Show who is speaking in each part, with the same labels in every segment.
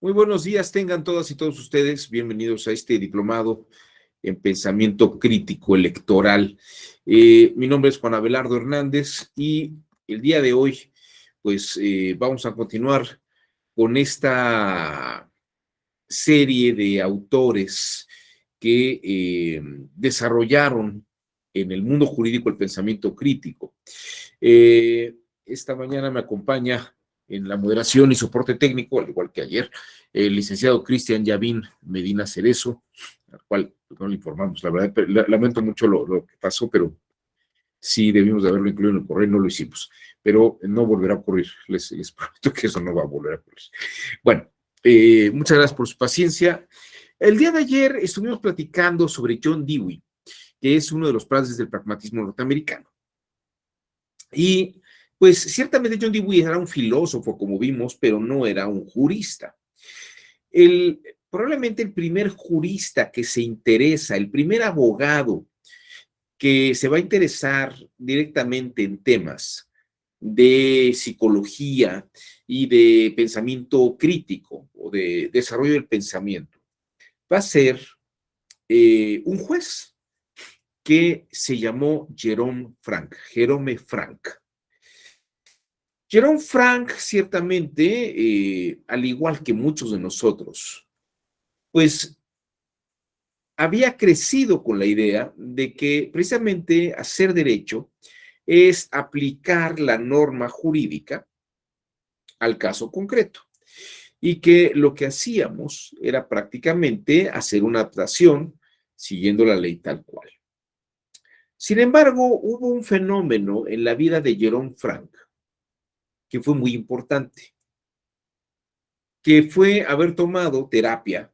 Speaker 1: Muy buenos días, tengan todas y todos ustedes. Bienvenidos a este diplomado en pensamiento crítico electoral. Mi nombre es Juan Abelardo Hernández y el día de hoy, pues vamos a continuar con esta serie de autores que desarrollaron en el mundo jurídico el pensamiento crítico. Esta mañana me acompaña en la moderación y soporte técnico, al igual que ayer, el licenciado Cristian Yavín Medina Cerezo, al cual no le informamos, la verdad, lamento mucho lo que pasó, pero sí debimos de haberlo incluido en el correo y no lo hicimos, pero no volverá a ocurrir, les prometo que eso no va a volver a ocurrir. Bueno, muchas gracias por su paciencia. El día de ayer estuvimos platicando sobre John Dewey, que es uno de los padres del pragmatismo norteamericano. Y pues ciertamente John Dewey era un filósofo, como vimos, pero no era un jurista. Probablemente el primer jurista que se interesa, el primer abogado que se va a interesar directamente en temas de psicología y de pensamiento crítico o de desarrollo del pensamiento, va a ser un juez que se llamó Jerome Frank. Jerome Frank, ciertamente, al igual que muchos de nosotros, pues había crecido con la idea de que precisamente hacer derecho es aplicar la norma jurídica al caso concreto y que lo que hacíamos era prácticamente hacer una adaptación siguiendo la ley tal cual. Sin embargo, hubo un fenómeno en la vida de Jerome Frank que fue muy importante, que fue haber tomado terapia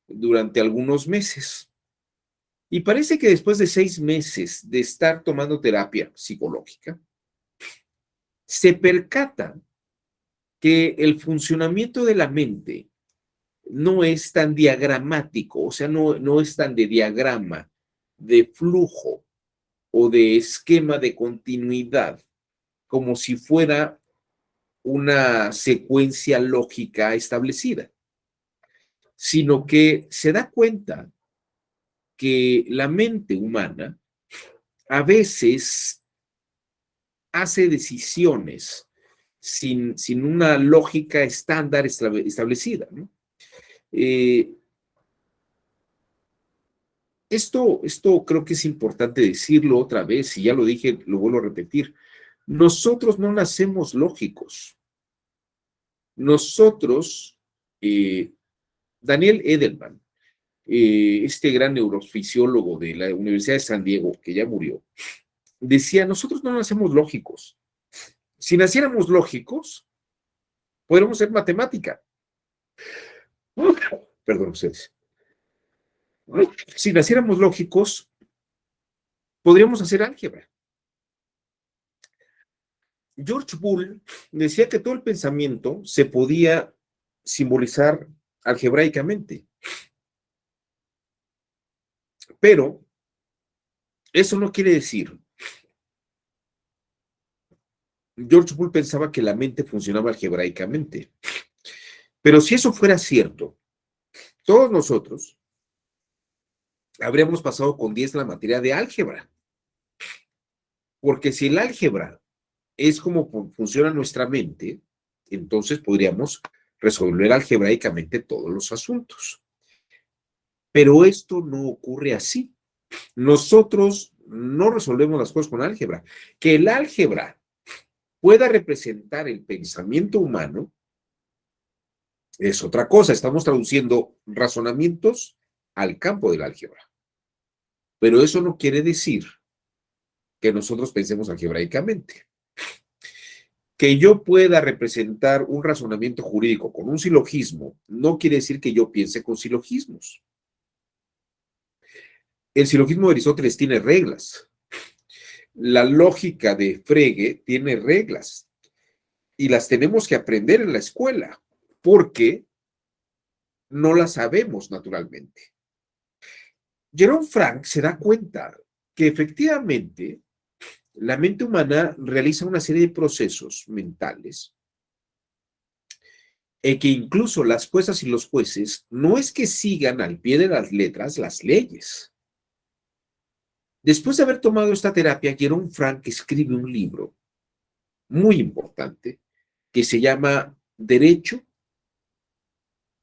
Speaker 1: durante algunos meses. Y parece que después de 6 meses de estar tomando terapia psicológica, se percata que el funcionamiento de la mente no es tan diagramático, o sea, no es tan de diagrama, de flujo o de esquema de continuidad, como si fuera una secuencia lógica establecida, sino que se da cuenta que la mente humana a veces hace decisiones sin una lógica estándar establecida, ¿no? Esto creo que es importante decirlo otra vez, si ya lo dije, lo vuelvo a repetir. Nosotros no nacemos lógicos. Nosotros, Daniel Edelman, este gran neurofisiólogo de la Universidad de San Diego, que ya murió, decía, nosotros no nacemos lógicos. Si naciéramos lógicos, podríamos ser matemática. Perdón ustedes. Si naciéramos lógicos, podríamos hacer álgebra. George Boole decía que todo el pensamiento se podía simbolizar algebraicamente, pero eso no quiere decir. George Boole pensaba que la mente funcionaba algebraicamente, pero si eso fuera cierto, todos nosotros habríamos pasado con 10 la materia de álgebra, porque si el álgebra es como funciona nuestra mente, entonces podríamos resolver algebraicamente todos los asuntos. Pero esto no ocurre así. Nosotros no resolvemos las cosas con álgebra. Que el álgebra pueda representar el pensamiento humano es otra cosa. Estamos traduciendo razonamientos al campo del álgebra. Pero eso no quiere decir que nosotros pensemos algebraicamente. Que yo pueda representar un razonamiento jurídico con un silogismo no quiere decir que yo piense con silogismos. El silogismo de Aristóteles tiene reglas. La lógica de Frege tiene reglas y las tenemos que aprender en la escuela porque no las sabemos naturalmente. Jerome Frank se da cuenta que efectivamente la mente humana realiza una serie de procesos mentales que incluso las juezas y los jueces no es que sigan al pie de las letras las leyes. Después de haber tomado esta terapia, Jerome Frank escribe un libro muy importante que se llama Derecho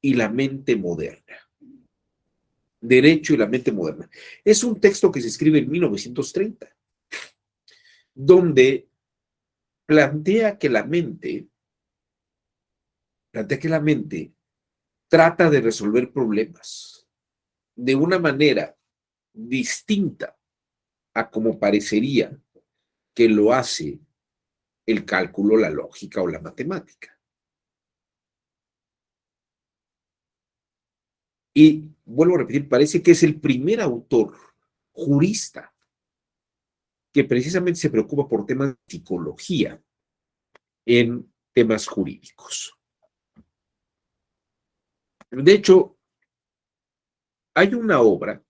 Speaker 1: y la mente moderna. Derecho y la mente moderna. Es un texto que se escribe en 1930, donde plantea que la mente, trata de resolver problemas de una manera distinta a como parecería que lo hace el cálculo, la lógica o la matemática. Y vuelvo a repetir, parece que es el primer autor jurista que precisamente se preocupa por temas de psicología en temas jurídicos. De hecho, hay una obra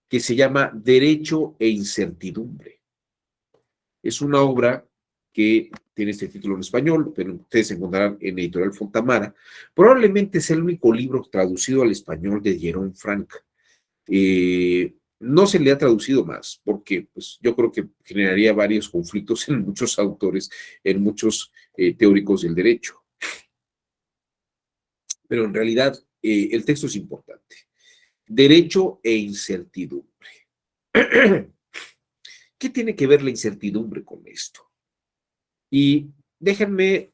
Speaker 1: que se llama Derecho e Incertidumbre. Es una obra que tiene este título en español, pero ustedes encontrarán en Editorial Fontamara. Probablemente es el único libro traducido al español de Jerome Frank. No se le ha traducido más, porque pues, yo creo que generaría varios conflictos en muchos autores, en muchos teóricos del derecho. Pero en realidad el texto es importante. Derecho e incertidumbre. ¿Qué tiene que ver la incertidumbre con esto? Y déjenme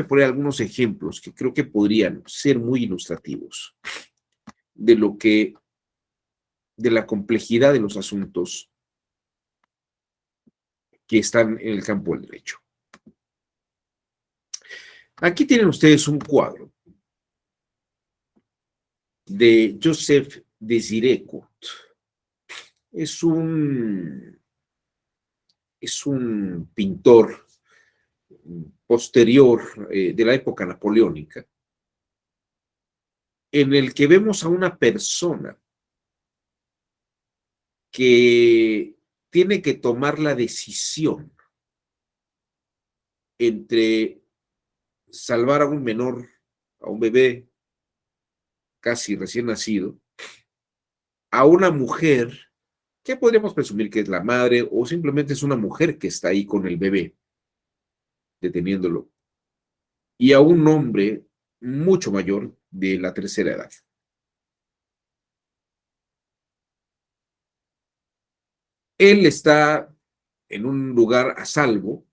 Speaker 1: poner algunos ejemplos que creo que podrían ser muy ilustrativos de lo que, de la complejidad de los asuntos que están en el campo del derecho. Aquí tienen ustedes un cuadro de Joseph Désiré Court. Es un pintor posterior de la época napoleónica, en el que vemos a una persona que tiene que tomar la decisión entre salvar a un menor, a un bebé casi recién nacido, a una mujer que podríamos presumir que es la madre o simplemente es una mujer que está ahí con el bebé, deteniéndolo, y a un hombre mucho mayor de la tercera edad. Él está en un lugar a salvo,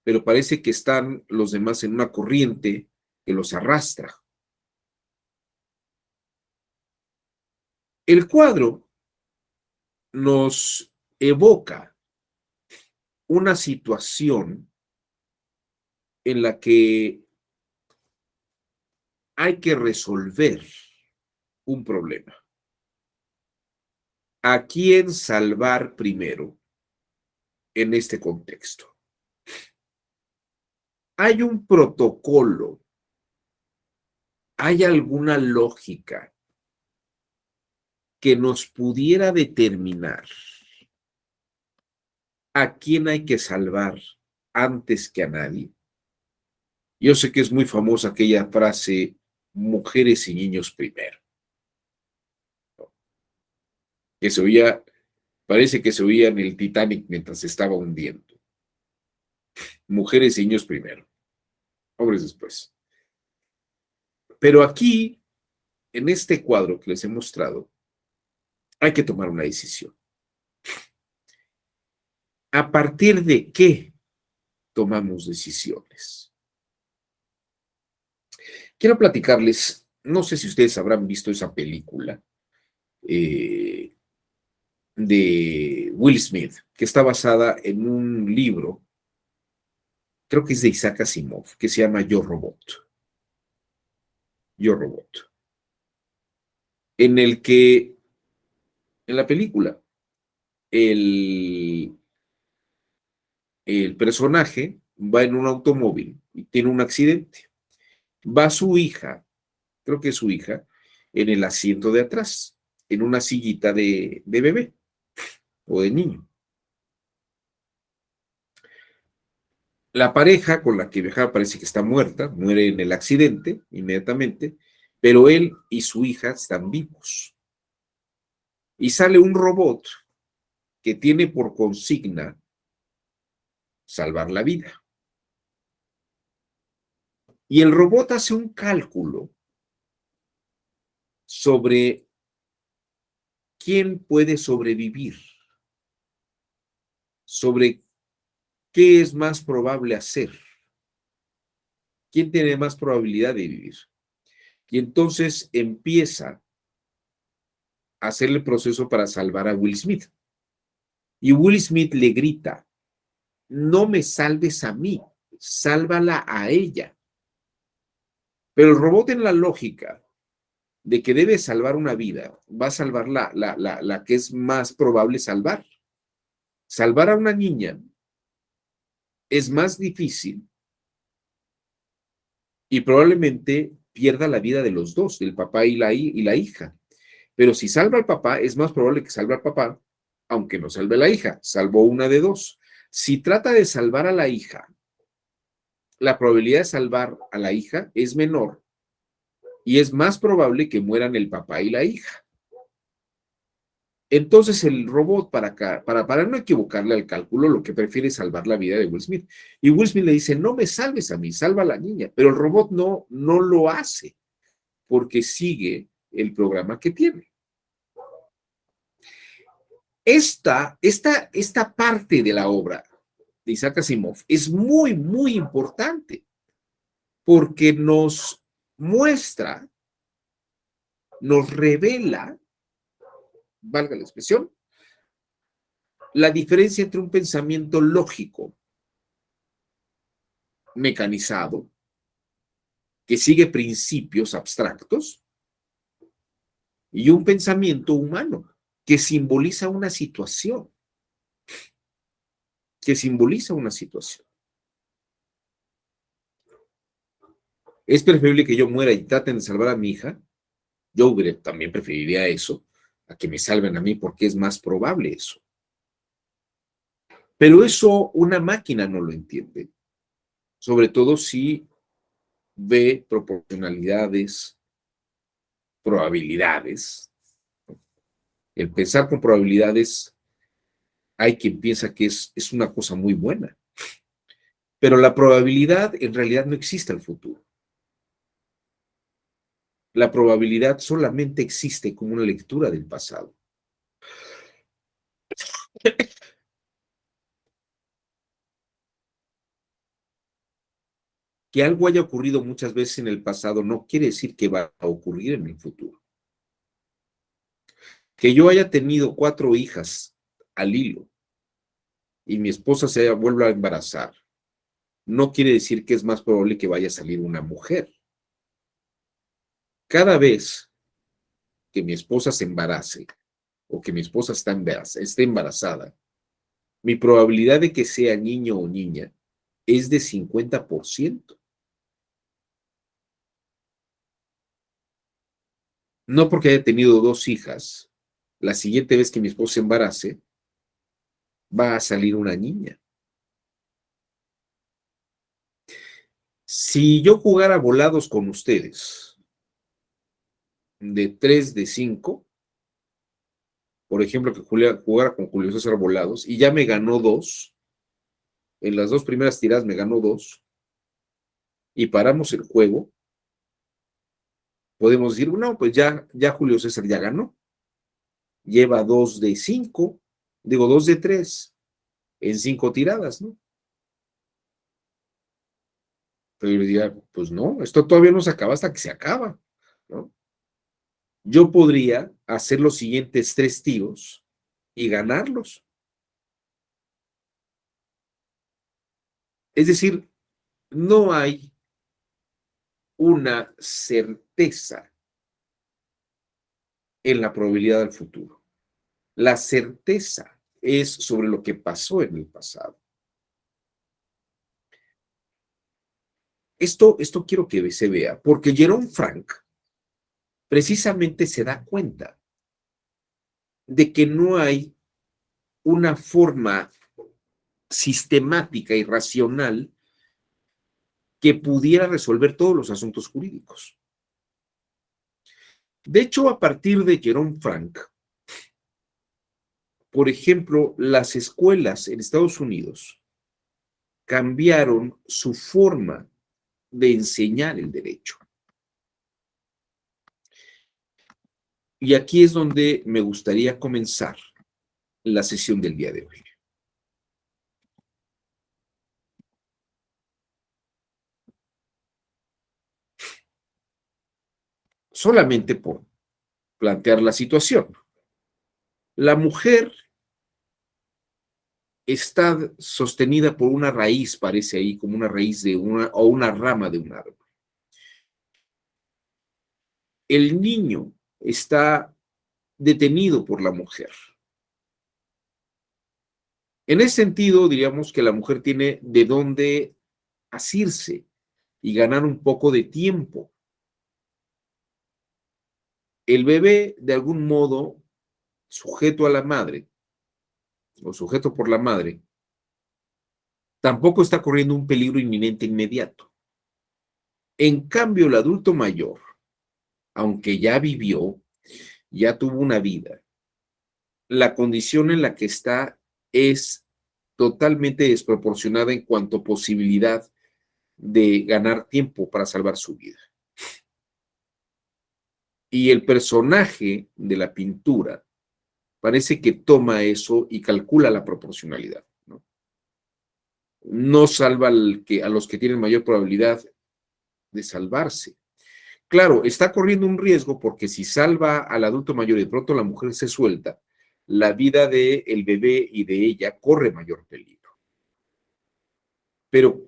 Speaker 1: pero parece que están los demás en una corriente que los arrastra. El cuadro nos evoca una situación en la que hay que resolver un problema. ¿A quién salvar primero en este contexto? ¿Hay un protocolo? ¿Hay alguna lógica que nos pudiera determinar a quién hay que salvar antes que a nadie? Yo sé que es muy famosa aquella frase, mujeres y niños primero, que se oía, parece que se oía en el Titanic mientras se estaba hundiendo. Mujeres y niños primero, hombres después. Pero aquí, en este cuadro que les he mostrado, hay que tomar una decisión. ¿A partir de qué tomamos decisiones? Quiero platicarles, no sé si ustedes habrán visto esa película de Will Smith, que está basada en un libro, creo que es de Isaac Asimov, que se llama Yo Robot. Yo Robot. En el que, en la película, el, el personaje va en un automóvil y tiene un accidente. Va su hija, creo que es su hija, en el asiento de atrás, en una sillita de bebé o de niño. La pareja con la que viajaba parece que está muerta, muere en el accidente inmediatamente, pero él y su hija están vivos. Y sale un robot que tiene por consigna salvar la vida. Y el robot hace un cálculo sobre quién puede sobrevivir, sobre qué es más probable hacer, quién tiene más probabilidad de vivir. Y entonces empieza a hacer el proceso para salvar a Will Smith. Y Will Smith le grita, no me salves a mí, sálvala a ella. Pero el robot, en la lógica de que debe salvar una vida, va a salvar la que es más probable salvar. Salvar a una niña es más difícil y probablemente pierda la vida de los dos, del papá y la hija. Pero si salva al papá, es más probable que salve al papá, aunque no salve a la hija. Salvó una de dos. Si trata de salvar a la hija, la probabilidad de salvar a la hija es menor y es más probable que mueran el papá y la hija. Entonces el robot, para no equivocarle al cálculo, lo que prefiere es salvar la vida de Will Smith. Y Will Smith le dice, no me salves a mí, salva a la niña. Pero el robot no lo hace porque sigue el programa que tiene. Esta parte de la obra de Isaac Asimov es muy, muy importante porque nos muestra, nos revela, valga la expresión, la diferencia entre un pensamiento lógico, mecanizado, que sigue principios abstractos, y un pensamiento humano que simboliza una situación, que simboliza una situación. Es preferible que yo muera y traten de salvar a mi hija. Yo también preferiría eso, a que me salven a mí, porque es más probable eso. Pero eso una máquina no lo entiende, sobre todo si ve proporcionalidades, probabilidades. El pensar con probabilidades, hay quien piensa que es una cosa muy buena, pero la probabilidad en realidad no existe al futuro. La probabilidad solamente existe como una lectura del pasado. Que algo haya ocurrido muchas veces en el pasado no quiere decir que va a ocurrir en el futuro. Que yo haya tenido 4 hijas al hilo y mi esposa se vuelva a embarazar, no quiere decir que es más probable que vaya a salir una mujer. Cada vez que mi esposa se embarace o que mi esposa esté embarazada, mi probabilidad de que sea niño o niña es de 50%. No porque haya tenido 2 hijas, la siguiente vez que mi esposa se embarace, va a salir una niña. Si yo jugara volados con ustedes, de 3, de 5, por ejemplo, que jugara con Julio César Volados, y ya me ganó 2, en las 2 primeras tiradas me ganó 2, y paramos el juego, podemos decir, no, pues ya Julio César ya ganó, lleva 2 de 5, digo 2 de 3, en 5 tiradas, ¿no? Pero yo diría, pues no, esto todavía no se acaba hasta que se acaba, ¿no? Yo podría hacer los siguientes 3 tiros y ganarlos. Es decir, no hay una certeza en la probabilidad del futuro. La certeza es sobre lo que pasó en el pasado. Esto quiero que se vea, porque Jerome Frank precisamente se da cuenta de que no hay una forma sistemática y racional que pudiera resolver todos los asuntos jurídicos. De hecho, a partir de Jerome Frank, por ejemplo, las escuelas en Estados Unidos cambiaron su forma de enseñar el derecho. Y aquí es donde me gustaría comenzar la sesión del día de hoy. Solamente por plantear la situación. La mujer está sostenida por una raíz, parece ahí, como una raíz de o una rama de un árbol. El niño está detenido por la mujer. En ese sentido, diríamos que la mujer tiene de dónde asirse y ganar un poco de tiempo. El bebé, de algún modo, sujeto a la madre, o sujeto por la madre, tampoco está corriendo un peligro inminente inmediato. En cambio, el adulto mayor, aunque ya vivió, ya tuvo una vida, la condición en la que está es totalmente desproporcionada en cuanto a posibilidad de ganar tiempo para salvar su vida. Y el personaje de la pintura parece que toma eso y calcula la proporcionalidad, ¿no? No salva a los que tienen mayor probabilidad de salvarse. Claro, está corriendo un riesgo porque si salva al adulto mayor y de pronto la mujer se suelta, la vida del bebé y de ella corre mayor peligro. Pero,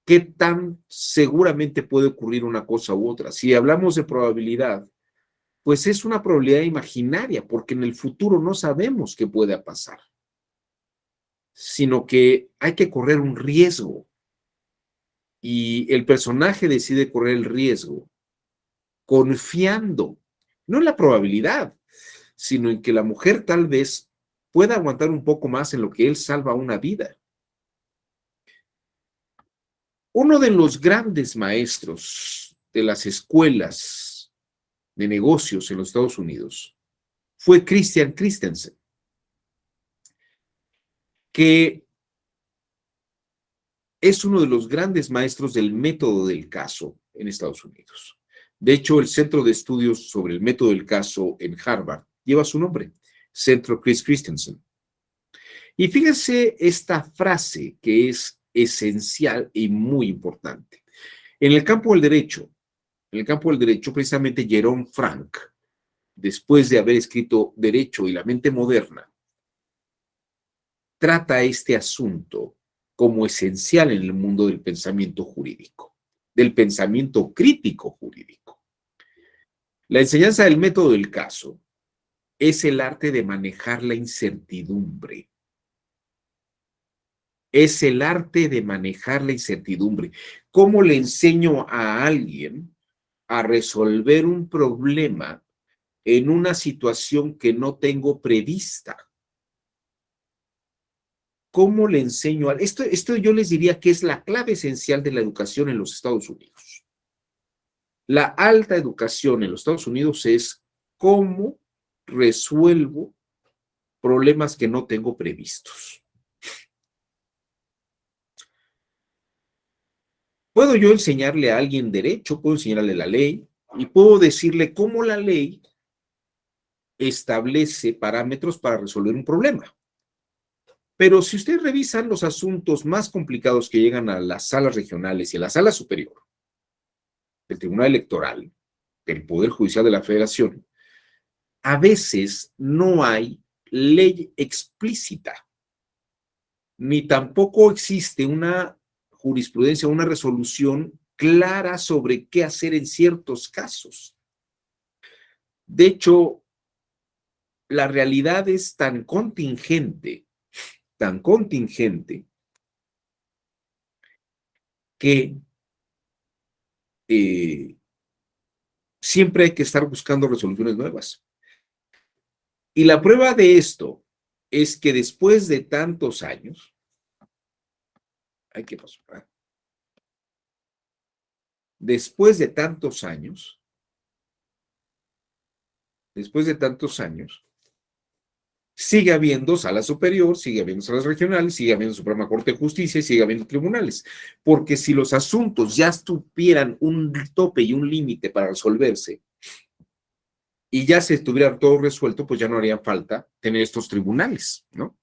Speaker 1: ¿qué tan seguramente puede ocurrir una cosa u otra? Si hablamos de probabilidad, pues es una probabilidad imaginaria, porque en el futuro no sabemos qué pueda pasar, sino que hay que correr un riesgo y el personaje decide correr el riesgo confiando, no en la probabilidad, sino en que la mujer tal vez pueda aguantar un poco más en lo que él salva una vida. Uno de los grandes maestros de las escuelas de negocios en los Estados Unidos fue Christian Christensen, que es uno de los grandes maestros del método del caso en Estados Unidos. De hecho, el Centro de Estudios sobre el Método del Caso en Harvard lleva su nombre, Centro Chris Christensen. Y fíjense esta frase que es esencial y muy importante. En el campo del derecho, precisamente Jerome Frank, después de haber escrito Derecho y la mente moderna, trata este asunto como esencial en el mundo del pensamiento jurídico, del pensamiento crítico jurídico. La enseñanza del método del caso es el arte de manejar la incertidumbre. Es el arte de manejar la incertidumbre. ¿Cómo le enseño a alguien a resolver un problema en una situación que no tengo prevista? ¿Cómo le enseño a esto yo les diría que es la clave esencial de la educación en los Estados Unidos? La alta educación en los Estados Unidos es cómo resuelvo problemas que no tengo previstos. Puedo yo enseñarle a alguien derecho, puedo enseñarle la ley y puedo decirle cómo la ley establece parámetros para resolver un problema. Pero si ustedes revisan los asuntos más complicados que llegan a las salas regionales y a la sala superior del Tribunal Electoral, del Poder Judicial de la Federación, a veces no hay ley explícita, ni tampoco existe una jurisprudencia, una resolución clara sobre qué hacer en ciertos casos. De hecho, la realidad es tan contingente, que siempre hay que estar buscando resoluciones nuevas. Y la prueba de esto es que después de tantos años, ¿qué pasó? después de tantos años, sigue habiendo sala superior, sigue habiendo salas regionales, sigue habiendo Suprema Corte de Justicia y sigue habiendo tribunales. Porque si los asuntos ya tuvieran un tope y un límite para resolverse y ya se estuviera todo resuelto, pues ya no haría falta tener estos tribunales, ¿no?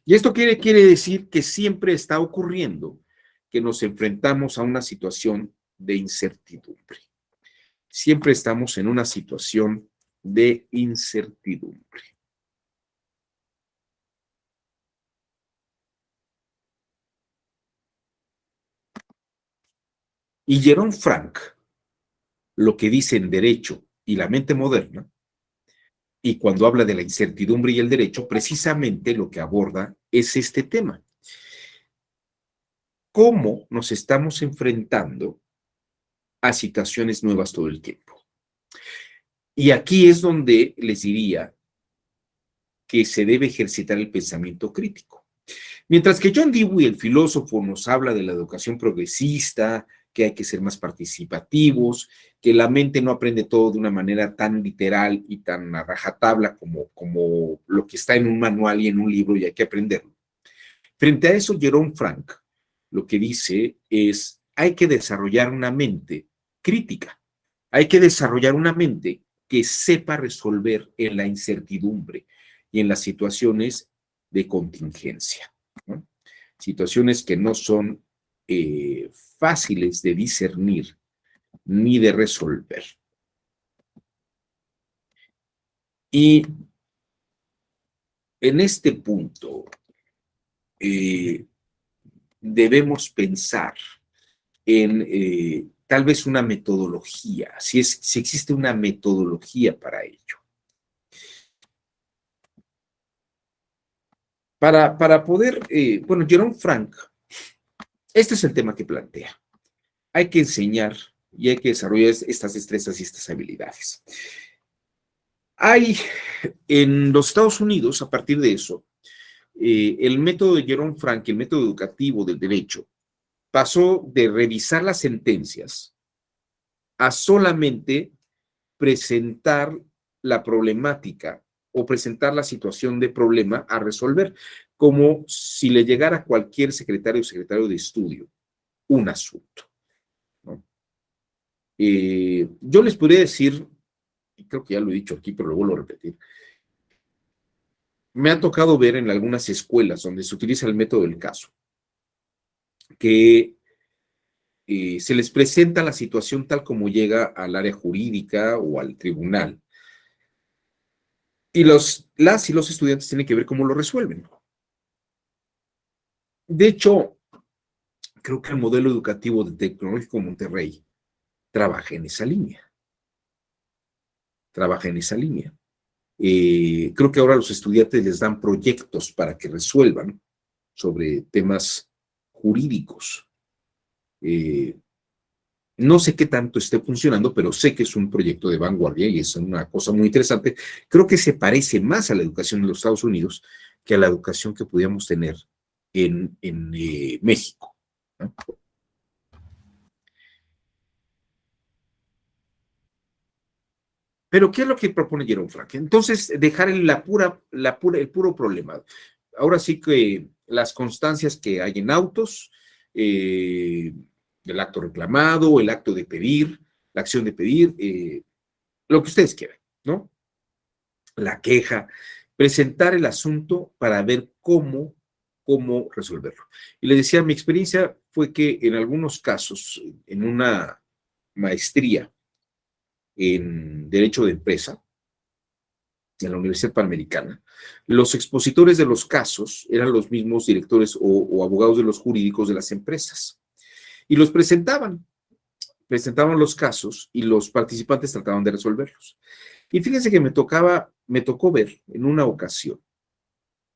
Speaker 1: Y esto quiere decir que siempre está ocurriendo que nos enfrentamos a una situación de incertidumbre. Siempre estamos en una situación de incertidumbre. Y Jerome Frank, lo que dice en Derecho y la mente moderna, y cuando habla de la incertidumbre y el derecho, precisamente lo que aborda es este tema. ¿Cómo nos estamos enfrentando a situaciones nuevas todo el tiempo? Y aquí es donde les diría que se debe ejercitar el pensamiento crítico. Mientras que John Dewey, el filósofo, nos habla de la educación progresista, que hay que ser más participativos, que la mente no aprende todo de una manera tan literal y tan a rajatabla como lo que está en un manual y en un libro y hay que aprenderlo. Frente a eso, Jerome Frank lo que dice es, hay que desarrollar una mente crítica, hay que desarrollar una mente que sepa resolver en la incertidumbre y en las situaciones de contingencia, ¿no? Situaciones que no son fáciles de discernir ni de resolver. Y en este punto debemos pensar en tal vez una metodología, si existe una metodología para ello. Para poder, bueno, Jerome Frank, este es el tema que plantea. Hay que enseñar y hay que desarrollar estas destrezas y estas habilidades. Hay en los Estados Unidos, a partir de eso, el método de Jerome Frank, el método educativo del derecho, pasó de revisar las sentencias a solamente presentar la problemática o presentar la situación de problema a resolver, como si le llegara a cualquier secretario o secretario de estudio un asunto, ¿no? Yo les podría decir, y creo que ya lo he dicho aquí, pero lo vuelvo a repetir, me ha tocado ver en algunas escuelas donde se utiliza el método del caso, que se les presenta la situación tal como llega al área jurídica o al tribunal, y las y los estudiantes tienen que ver cómo lo resuelven. De hecho, creo que el modelo educativo de Tecnológico Monterrey trabaja en esa línea. Trabaja en esa línea. Creo que ahora los estudiantes les dan proyectos para que resuelvan sobre temas jurídicos. No sé qué tanto esté funcionando, pero sé que es un proyecto de vanguardia y es una cosa muy interesante. Creo que se parece más a la educación en los Estados Unidos que a la educación que pudiéramos tener en México, ¿no? Pero, ¿qué es lo que propone Jerome Frank? Entonces, dejar el puro problema. Ahora sí que las constancias que hay en autos, eh, el acto reclamado, el acto de pedir, la acción de pedir, lo que ustedes quieran, ¿no? La queja, presentar el asunto para ver cómo resolverlo. Y les decía, mi experiencia fue que en algunos casos, en una maestría en Derecho de Empresa, en la Universidad Panamericana, los expositores de los casos eran los mismos directores o abogados de los jurídicos de las empresas. Y los presentaban los casos y los participantes trataban de resolverlos. Y fíjense que me tocó ver en una ocasión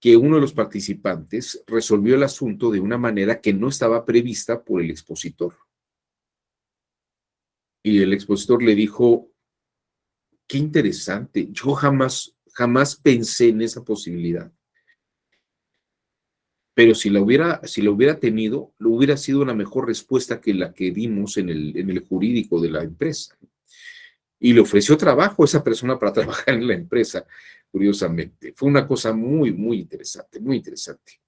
Speaker 1: que uno de los participantes resolvió el asunto de una manera que no estaba prevista por el expositor. Y el expositor le dijo, qué interesante, yo jamás pensé en esa posibilidad. pero si la hubiera tenido, hubiera sido una mejor respuesta que la que dimos en el jurídico de la empresa. Y le ofreció trabajo a esa persona para trabajar en la empresa, curiosamente. Fue una cosa muy, muy interesante, muy interesante.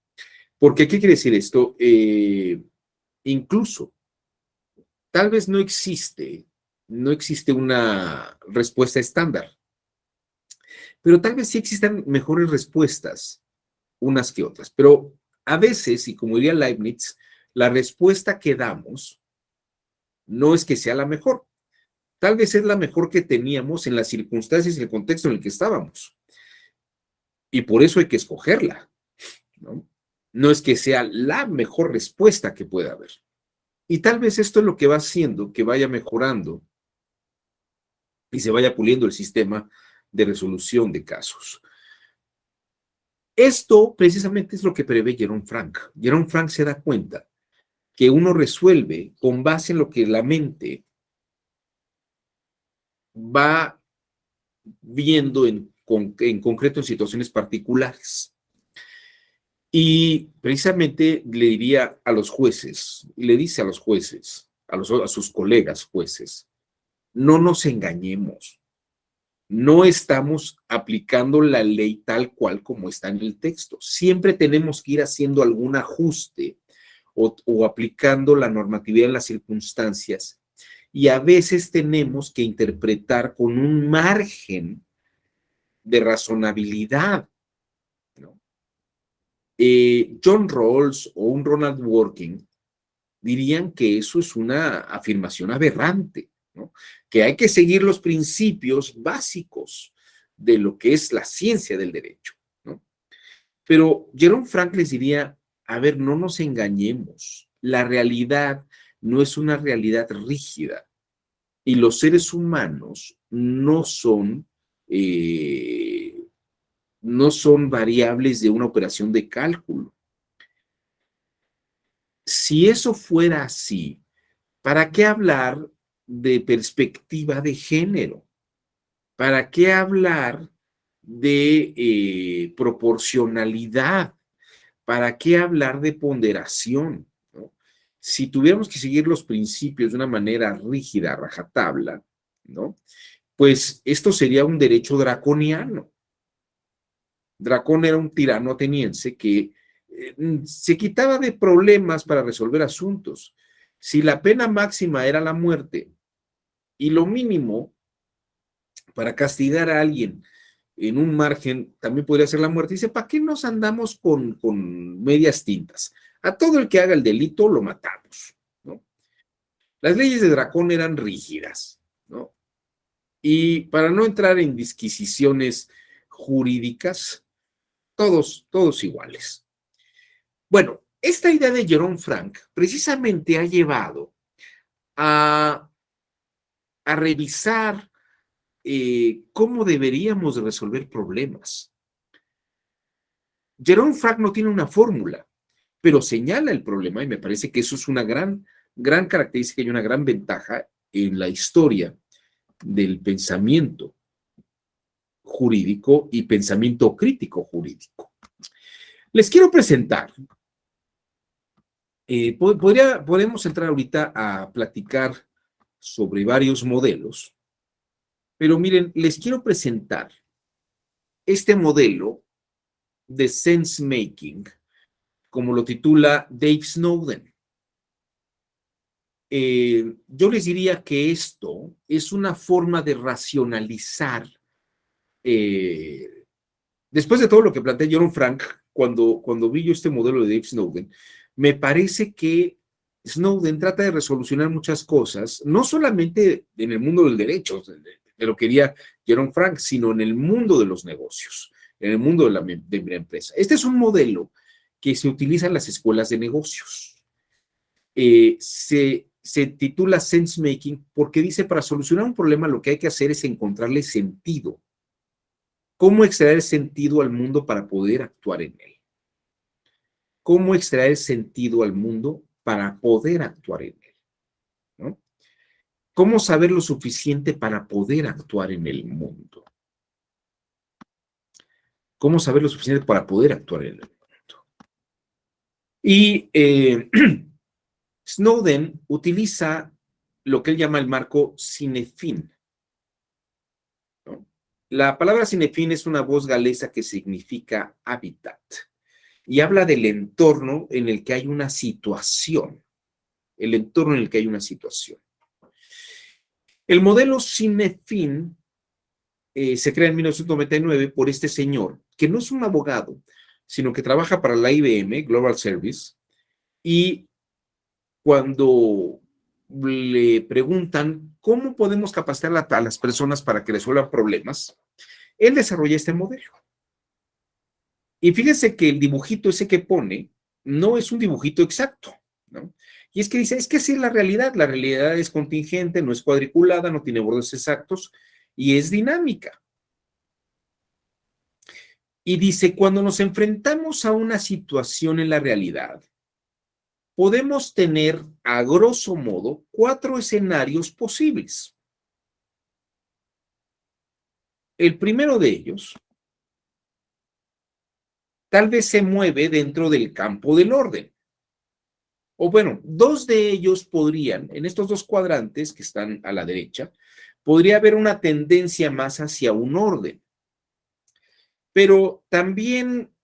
Speaker 1: Porque, ¿qué quiere decir esto? Incluso, tal vez no existe una respuesta estándar, pero tal vez sí existan mejores respuestas unas que otras. Pero a veces, y como diría Leibniz, la respuesta que damos no es que sea la mejor. Tal vez es la mejor que teníamos en las circunstancias y el contexto en el que estábamos. Y por eso hay que escogerla, ¿no? No es que sea la mejor respuesta que pueda haber. Y tal vez esto es lo que va haciendo que vaya mejorando y se vaya puliendo el sistema de resolución de casos. Esto precisamente es lo que prevé Jerome Frank. Jerome Frank se da cuenta que uno resuelve con base en lo que la mente va viendo en concreto en situaciones particulares. Y precisamente le diría a los jueces, le dice a los jueces, a sus colegas jueces, no nos engañemos, no estamos aplicando la ley tal cual como está en el texto. Siempre tenemos que ir haciendo algún ajuste o aplicando la normatividad en las circunstancias. Y a veces tenemos que interpretar con un margen de razonabilidad, ¿no? John Rawls o un Ronald Working dirían que eso es una afirmación aberrante, ¿no? Que hay que seguir los principios básicos de lo que es la ciencia del derecho, ¿no? Pero Jerome Frank les diría, a ver, no nos engañemos, la realidad no es una realidad rígida y los seres humanos no son variables de una operación de cálculo. Si eso fuera así, ¿para qué hablar de perspectiva de género? ¿Para qué hablar de proporcionalidad? ¿Para qué hablar de ponderación? ¿No? Si tuviéramos que seguir los principios de una manera rígida, rajatabla, ¿no? Pues esto sería un derecho draconiano. Dracón era un tirano ateniense que se quitaba de problemas para resolver asuntos. Si la pena máxima era la muerte y lo mínimo para castigar a alguien en un margen también podría ser la muerte, dice, ¿para qué nos andamos con medias tintas? A todo el que haga el delito lo matamos, ¿no? Las leyes de Dracón eran rígidas, ¿no? Y para no entrar en disquisiciones jurídicas, todos iguales. Bueno, esta idea de Jerome Frank precisamente ha llevado a revisar cómo deberíamos resolver problemas. Jerome Frank no tiene una fórmula, pero señala el problema y me parece que eso es una gran característica y una gran ventaja en la historia del pensamiento jurídico y pensamiento crítico jurídico. Les quiero presentar, podemos entrar ahorita a platicar sobre varios modelos, pero miren, les quiero presentar este modelo de sense making, como lo titula Dave Snowden. Yo les diría que esto es una forma de racionalizar, después de todo lo que plantea Jerome Frank, cuando vi yo este modelo de Dave Snowden, me parece que Snowden trata de resolucionar muchas cosas, no solamente en el mundo del derecho, de lo que quería Jerome Frank, sino en el mundo de los negocios, en el mundo de la empresa. Este es un modelo que se utiliza en las escuelas de negocios. Se titula Sense Making porque dice, para solucionar un problema lo que hay que hacer es encontrarle sentido. ¿Cómo extraer sentido al mundo para poder actuar en él? ¿Cómo extraer sentido al mundo para poder actuar en él? ¿No? ¿Cómo saber lo suficiente para poder actuar en el mundo? ¿Cómo saber lo suficiente para poder actuar en el mundo? Y Snowden utiliza lo que él llama el marco cinefin, ¿no? La palabra cinefin es una voz galesa que significa hábitat y habla del entorno en el que hay una situación, el entorno en el que hay una situación. El modelo cinefin se crea en 1999 por este señor, que no es un abogado, sino que trabaja para la IBM, Global Service, y cuando le preguntan cómo podemos capacitar a las personas para que resuelvan problemas, él desarrolla este modelo. Y fíjense que el dibujito ese que pone no es un dibujito exacto, ¿no? Y es que dice, es que así es la realidad es contingente, no es cuadriculada, no tiene bordes exactos y es dinámica. Y dice, cuando nos enfrentamos a una situación en la realidad, podemos tener, a grosso modo, 4 escenarios posibles. El primero de ellos tal vez se mueve dentro del campo del orden. O bueno, 2 de ellos podrían, en estos 2 cuadrantes que están a la derecha, podría haber una tendencia más hacia un orden. Pero también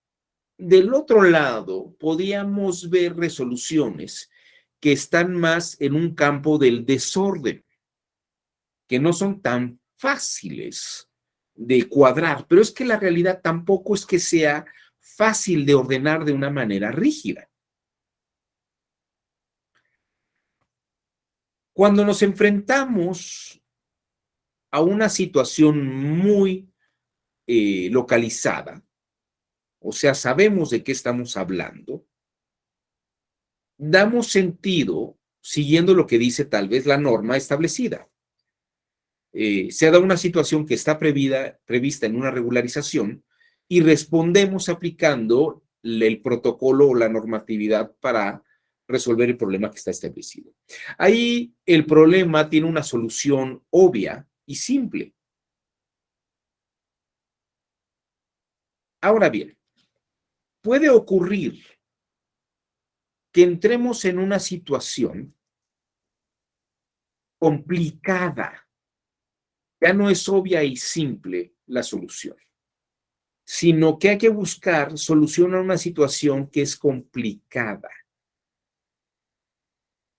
Speaker 1: del otro lado podíamos ver resoluciones que están más en un campo del desorden, que no son tan fáciles de cuadrar, pero es que la realidad tampoco es que sea fácil de ordenar de una manera rígida. Cuando nos enfrentamos a una situación muy localizada, o sea, sabemos de qué estamos hablando, damos sentido siguiendo lo que dice tal vez la norma establecida. Se ha dado una situación que está prevista en una regularización y respondemos aplicando el protocolo o la normatividad para resolver el problema que está establecido. Ahí el problema tiene una solución obvia y simple. Ahora bien, puede ocurrir que entremos en una situación complicada. Ya no es obvia y simple la solución, sino que hay que buscar solución a una situación que es complicada.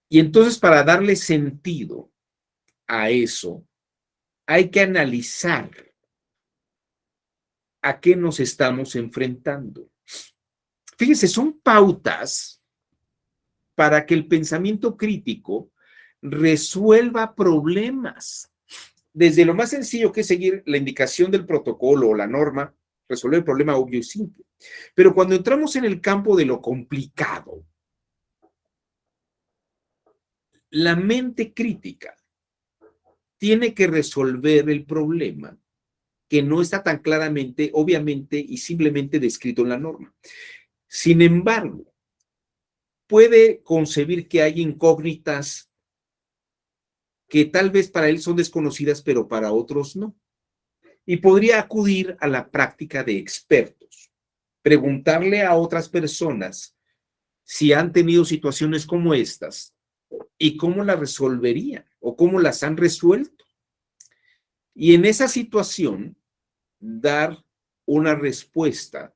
Speaker 1: Y entonces, para darle sentido a eso, hay que analizar a qué nos estamos enfrentando. Fíjense, son pautas para que el pensamiento crítico resuelva problemas. Desde lo más sencillo que es seguir la indicación del protocolo o la norma, resolver el problema obvio y simple. Pero cuando entramos en el campo de lo complicado, la mente crítica tiene que resolver el problema que no está tan claramente, obviamente y simplemente descrito en la norma. Sin embargo, puede concebir que hay incógnitas que tal vez para él son desconocidas, pero para otros no. Y podría acudir a la práctica de expertos, preguntarle a otras personas si han tenido situaciones como estas y cómo las resolverían o cómo las han resuelto. Y en esa situación, dar una respuesta.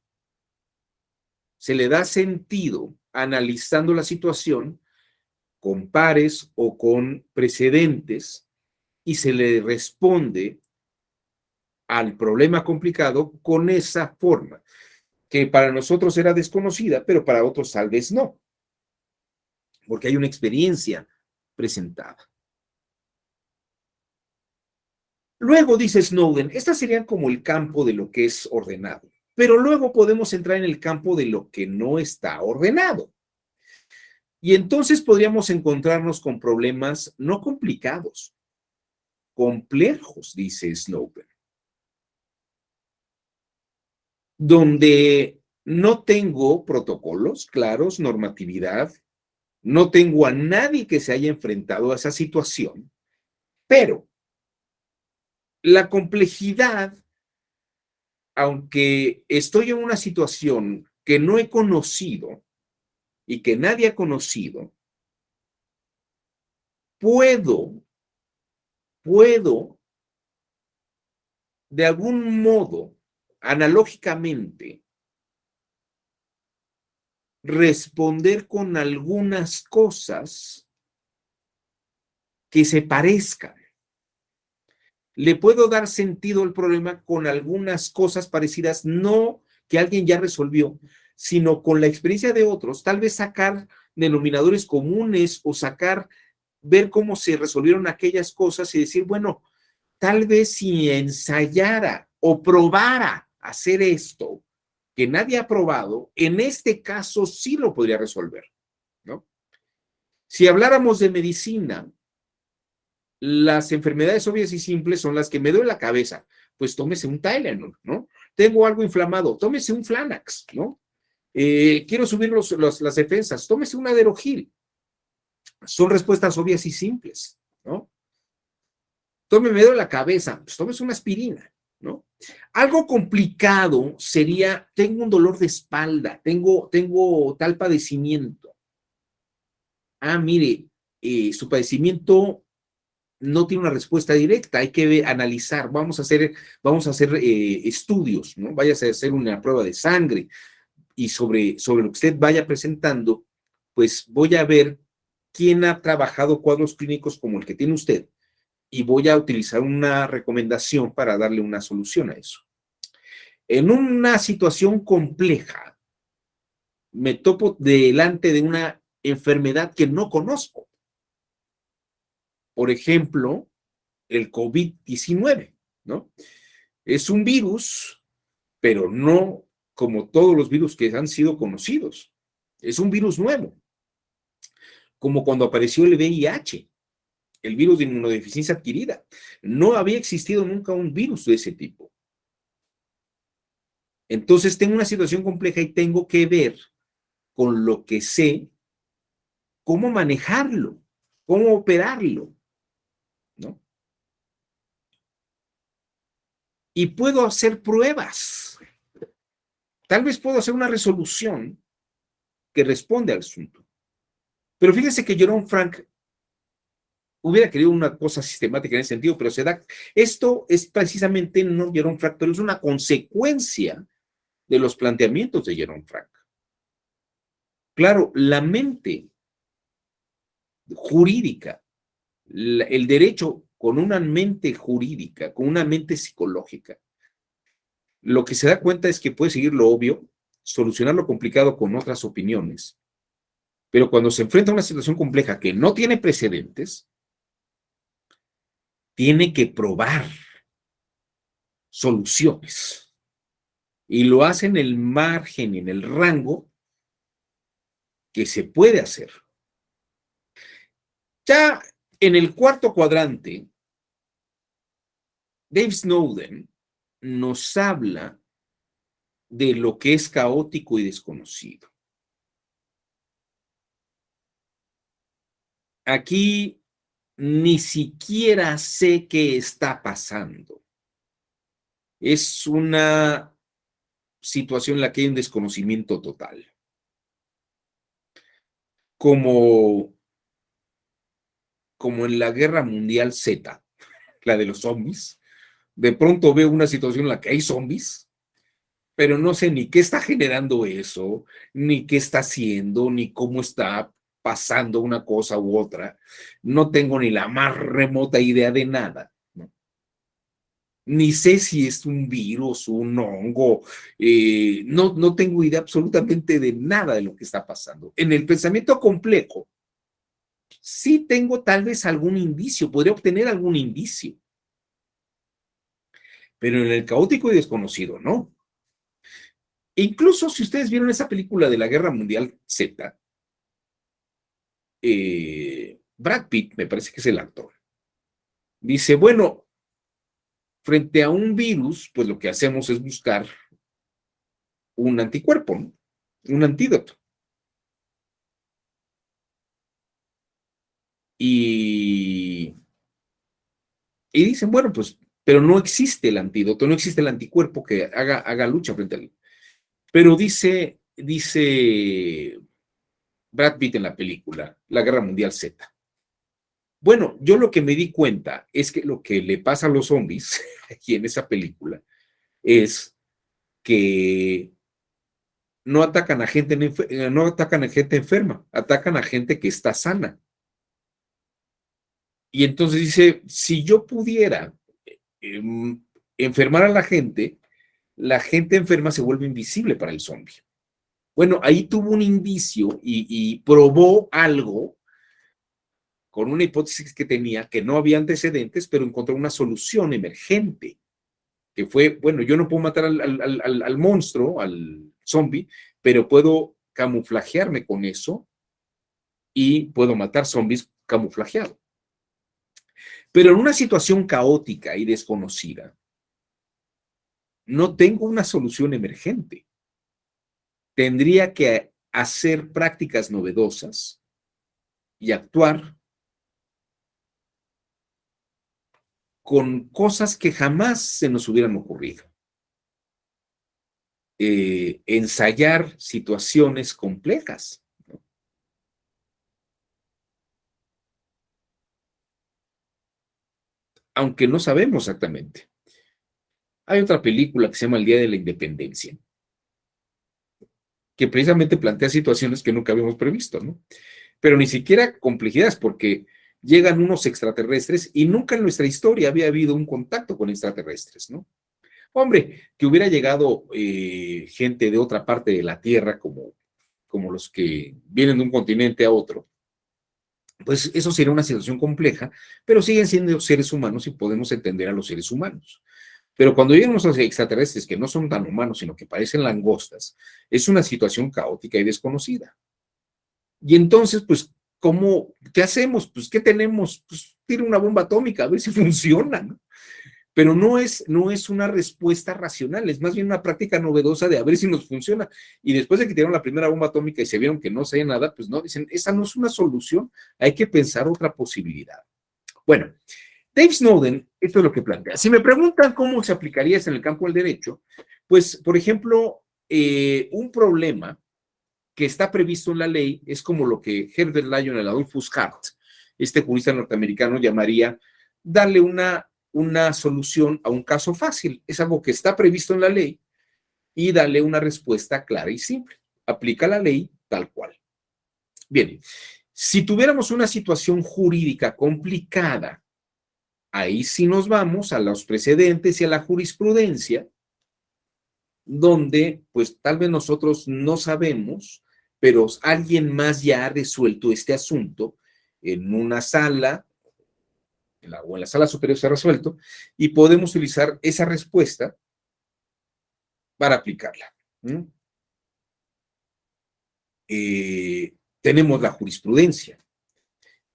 Speaker 1: Se le da sentido analizando la situación con pares o con precedentes y se le responde al problema complicado con esa forma, que para nosotros era desconocida, pero para otros tal vez no, porque hay una experiencia presentada. Luego dice Snowden, estas serían como el campo de lo que es ordenado, pero luego podemos entrar en el campo de lo que no está ordenado. Y entonces podríamos encontrarnos con problemas no complicados, complejos, dice Snowden, donde no tengo protocolos claros, normatividad, no tengo a nadie que se haya enfrentado a esa situación, pero la complejidad, aunque estoy en una situación que no he conocido, y que nadie ha conocido, puedo, de algún modo, analógicamente, responder con algunas cosas que se parezcan. Le puedo dar sentido al problema con algunas cosas parecidas, no que alguien ya resolvió, sino con la experiencia de otros, tal vez sacar denominadores comunes o ver cómo se resolvieron aquellas cosas y decir, bueno, tal vez si ensayara o probara hacer esto que nadie ha probado, en este caso sí lo podría resolver, ¿no? Si habláramos de medicina, las enfermedades obvias y simples son las que me duele la cabeza, pues tómese un Tylenol, ¿no? Tengo algo inflamado, tómese un Flanax, ¿no? Quiero subir las defensas, tómese un Aderogil. Son respuestas obvias y simples, ¿no? Me duele la cabeza, pues tómese una aspirina, ¿no? Algo complicado sería, tengo un dolor de espalda, tengo tal padecimiento. Ah, mire, su padecimiento no tiene una respuesta directa, hay que analizar, vamos a hacer estudios, ¿no? Vayas a hacer una prueba de sangre y sobre lo que usted vaya presentando, pues voy a ver quién ha trabajado cuadros clínicos como el que tiene usted y voy a utilizar una recomendación para darle una solución a eso. En una situación compleja, me topo delante de una enfermedad que no conozco. Por ejemplo, el COVID-19, ¿no? Es un virus, pero no como todos los virus que han sido conocidos. Es un virus nuevo, como cuando apareció el VIH, el virus de inmunodeficiencia adquirida. No había existido nunca un virus de ese tipo. Entonces tengo una situación compleja y tengo que ver con lo que sé cómo manejarlo, cómo operarlo, ¿no? Y puedo hacer pruebas. Tal vez puedo hacer una resolución que responde al asunto. Pero fíjense que Jerome Frank hubiera querido una cosa sistemática en ese sentido, pero esto es precisamente no Jerome Frank, pero es una consecuencia de los planteamientos de Jerome Frank. Claro, la mente jurídica, el derecho con una mente jurídica, con una mente psicológica, lo que se da cuenta es que puede seguir lo obvio, solucionar lo complicado con otras opiniones, pero cuando se enfrenta a una situación compleja que no tiene precedentes, tiene que probar soluciones y lo hace en el margen, en el rango que se puede hacer. Ya en el cuarto cuadrante, Dave Snowden nos habla de lo que es caótico y desconocido. Aquí ni siquiera sé qué está pasando. Es una situación en la que hay un desconocimiento total. Como en la Guerra Mundial Z, la de los zombies. De pronto veo una situación en la que hay zombies, pero no sé ni qué está generando eso, ni qué está haciendo, ni cómo está pasando una cosa u otra. No tengo ni la más remota idea de nada, ¿no? Ni sé si es un virus, un hongo, no tengo idea absolutamente de nada de lo que está pasando. En el pensamiento complejo, sí tengo tal vez algún indicio, podría obtener algún indicio, pero en el caótico y desconocido, no. Incluso si ustedes vieron esa película de la Guerra Mundial Z, Brad Pitt, me parece que es el actor, dice, bueno, frente a un virus, pues lo que hacemos es buscar un anticuerpo, ¿no? Un antídoto. Y, y dicen, bueno, pues, pero no existe el antídoto, no existe el anticuerpo que haga lucha frente al. Pero dice Brad Pitt en la película, La Guerra Mundial Z. Bueno, yo lo que me di cuenta es que lo que le pasa a los zombies aquí en esa película es que no atacan a gente, no atacan a gente enferma, atacan a gente que está sana. Y entonces dice, si yo pudiera eh, enfermar a la gente enferma se vuelve invisible para el zombie. Bueno, ahí tuvo un indicio y probó algo con una hipótesis que tenía, que no había antecedentes, pero encontró una solución emergente, que fue, bueno, yo no puedo matar al monstruo, al zombie, pero puedo camuflajearme con eso y puedo matar zombies camuflajeado. Pero en una situación caótica y desconocida, no tengo una solución emergente. Tendría que hacer prácticas novedosas y actuar con cosas que jamás se nos hubieran ocurrido. Ensayar situaciones complejas, ¿no? Aunque no sabemos exactamente. Hay otra película que se llama El Día de la Independencia, que precisamente plantea situaciones que nunca habíamos previsto, ¿no? Pero ni siquiera complejidades, porque llegan unos extraterrestres y nunca en nuestra historia había habido un contacto con extraterrestres, ¿no? Hombre, que hubiera llegado gente de otra parte de la Tierra, como los que vienen de un continente a otro, pues eso sería una situación compleja, pero siguen siendo seres humanos y podemos entender a los seres humanos. Pero cuando llegan los extraterrestres que no son tan humanos, sino que parecen langostas, es una situación caótica y desconocida. Y entonces, pues, ¿qué hacemos? Pues, ¿qué tenemos? Pues, tira una bomba atómica, a ver si funciona, ¿no? Pero no es una respuesta racional, es más bien una práctica novedosa de a ver si nos funciona. Y después de que tiraron la primera bomba atómica y se vieron que no sabía nada, pues no, dicen, esa no es una solución, hay que pensar otra posibilidad. Bueno, Dave Snowden, esto es lo que plantea. Si me preguntan cómo se aplicaría esto en el campo del derecho, pues, por ejemplo, un problema que está previsto en la ley es como lo que Herbert Lyon, Adolphus Hart, este jurista norteamericano, llamaría darle una solución a un caso fácil. Es algo que está previsto en la ley y darle una respuesta clara y simple. Aplica la ley tal cual. Bien, si tuviéramos una situación jurídica complicada, ahí sí nos vamos a los precedentes y a la jurisprudencia, donde pues tal vez nosotros no sabemos, pero alguien más ya ha resuelto este asunto en una sala o en la sala superior se ha resuelto y podemos utilizar esa respuesta para aplicarla. Tenemos la jurisprudencia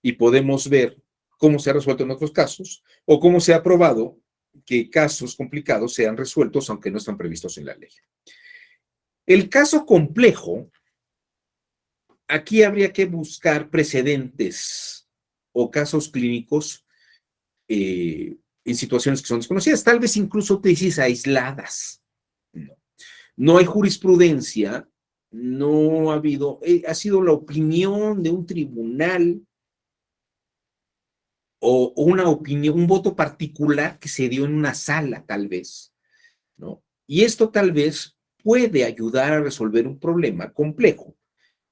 Speaker 1: y podemos ver cómo se ha resuelto en otros casos o cómo se ha probado que casos complicados sean resueltos aunque no están previstos en la ley. El caso complejo, aquí habría que buscar precedentes o casos clínicos en situaciones que son desconocidas, tal vez incluso tesis aisladas. No hay jurisprudencia, no ha habido, ha sido la opinión de un tribunal o una opinión, un voto particular que se dio en una sala, tal vez, ¿no? Y esto tal vez puede ayudar a resolver un problema complejo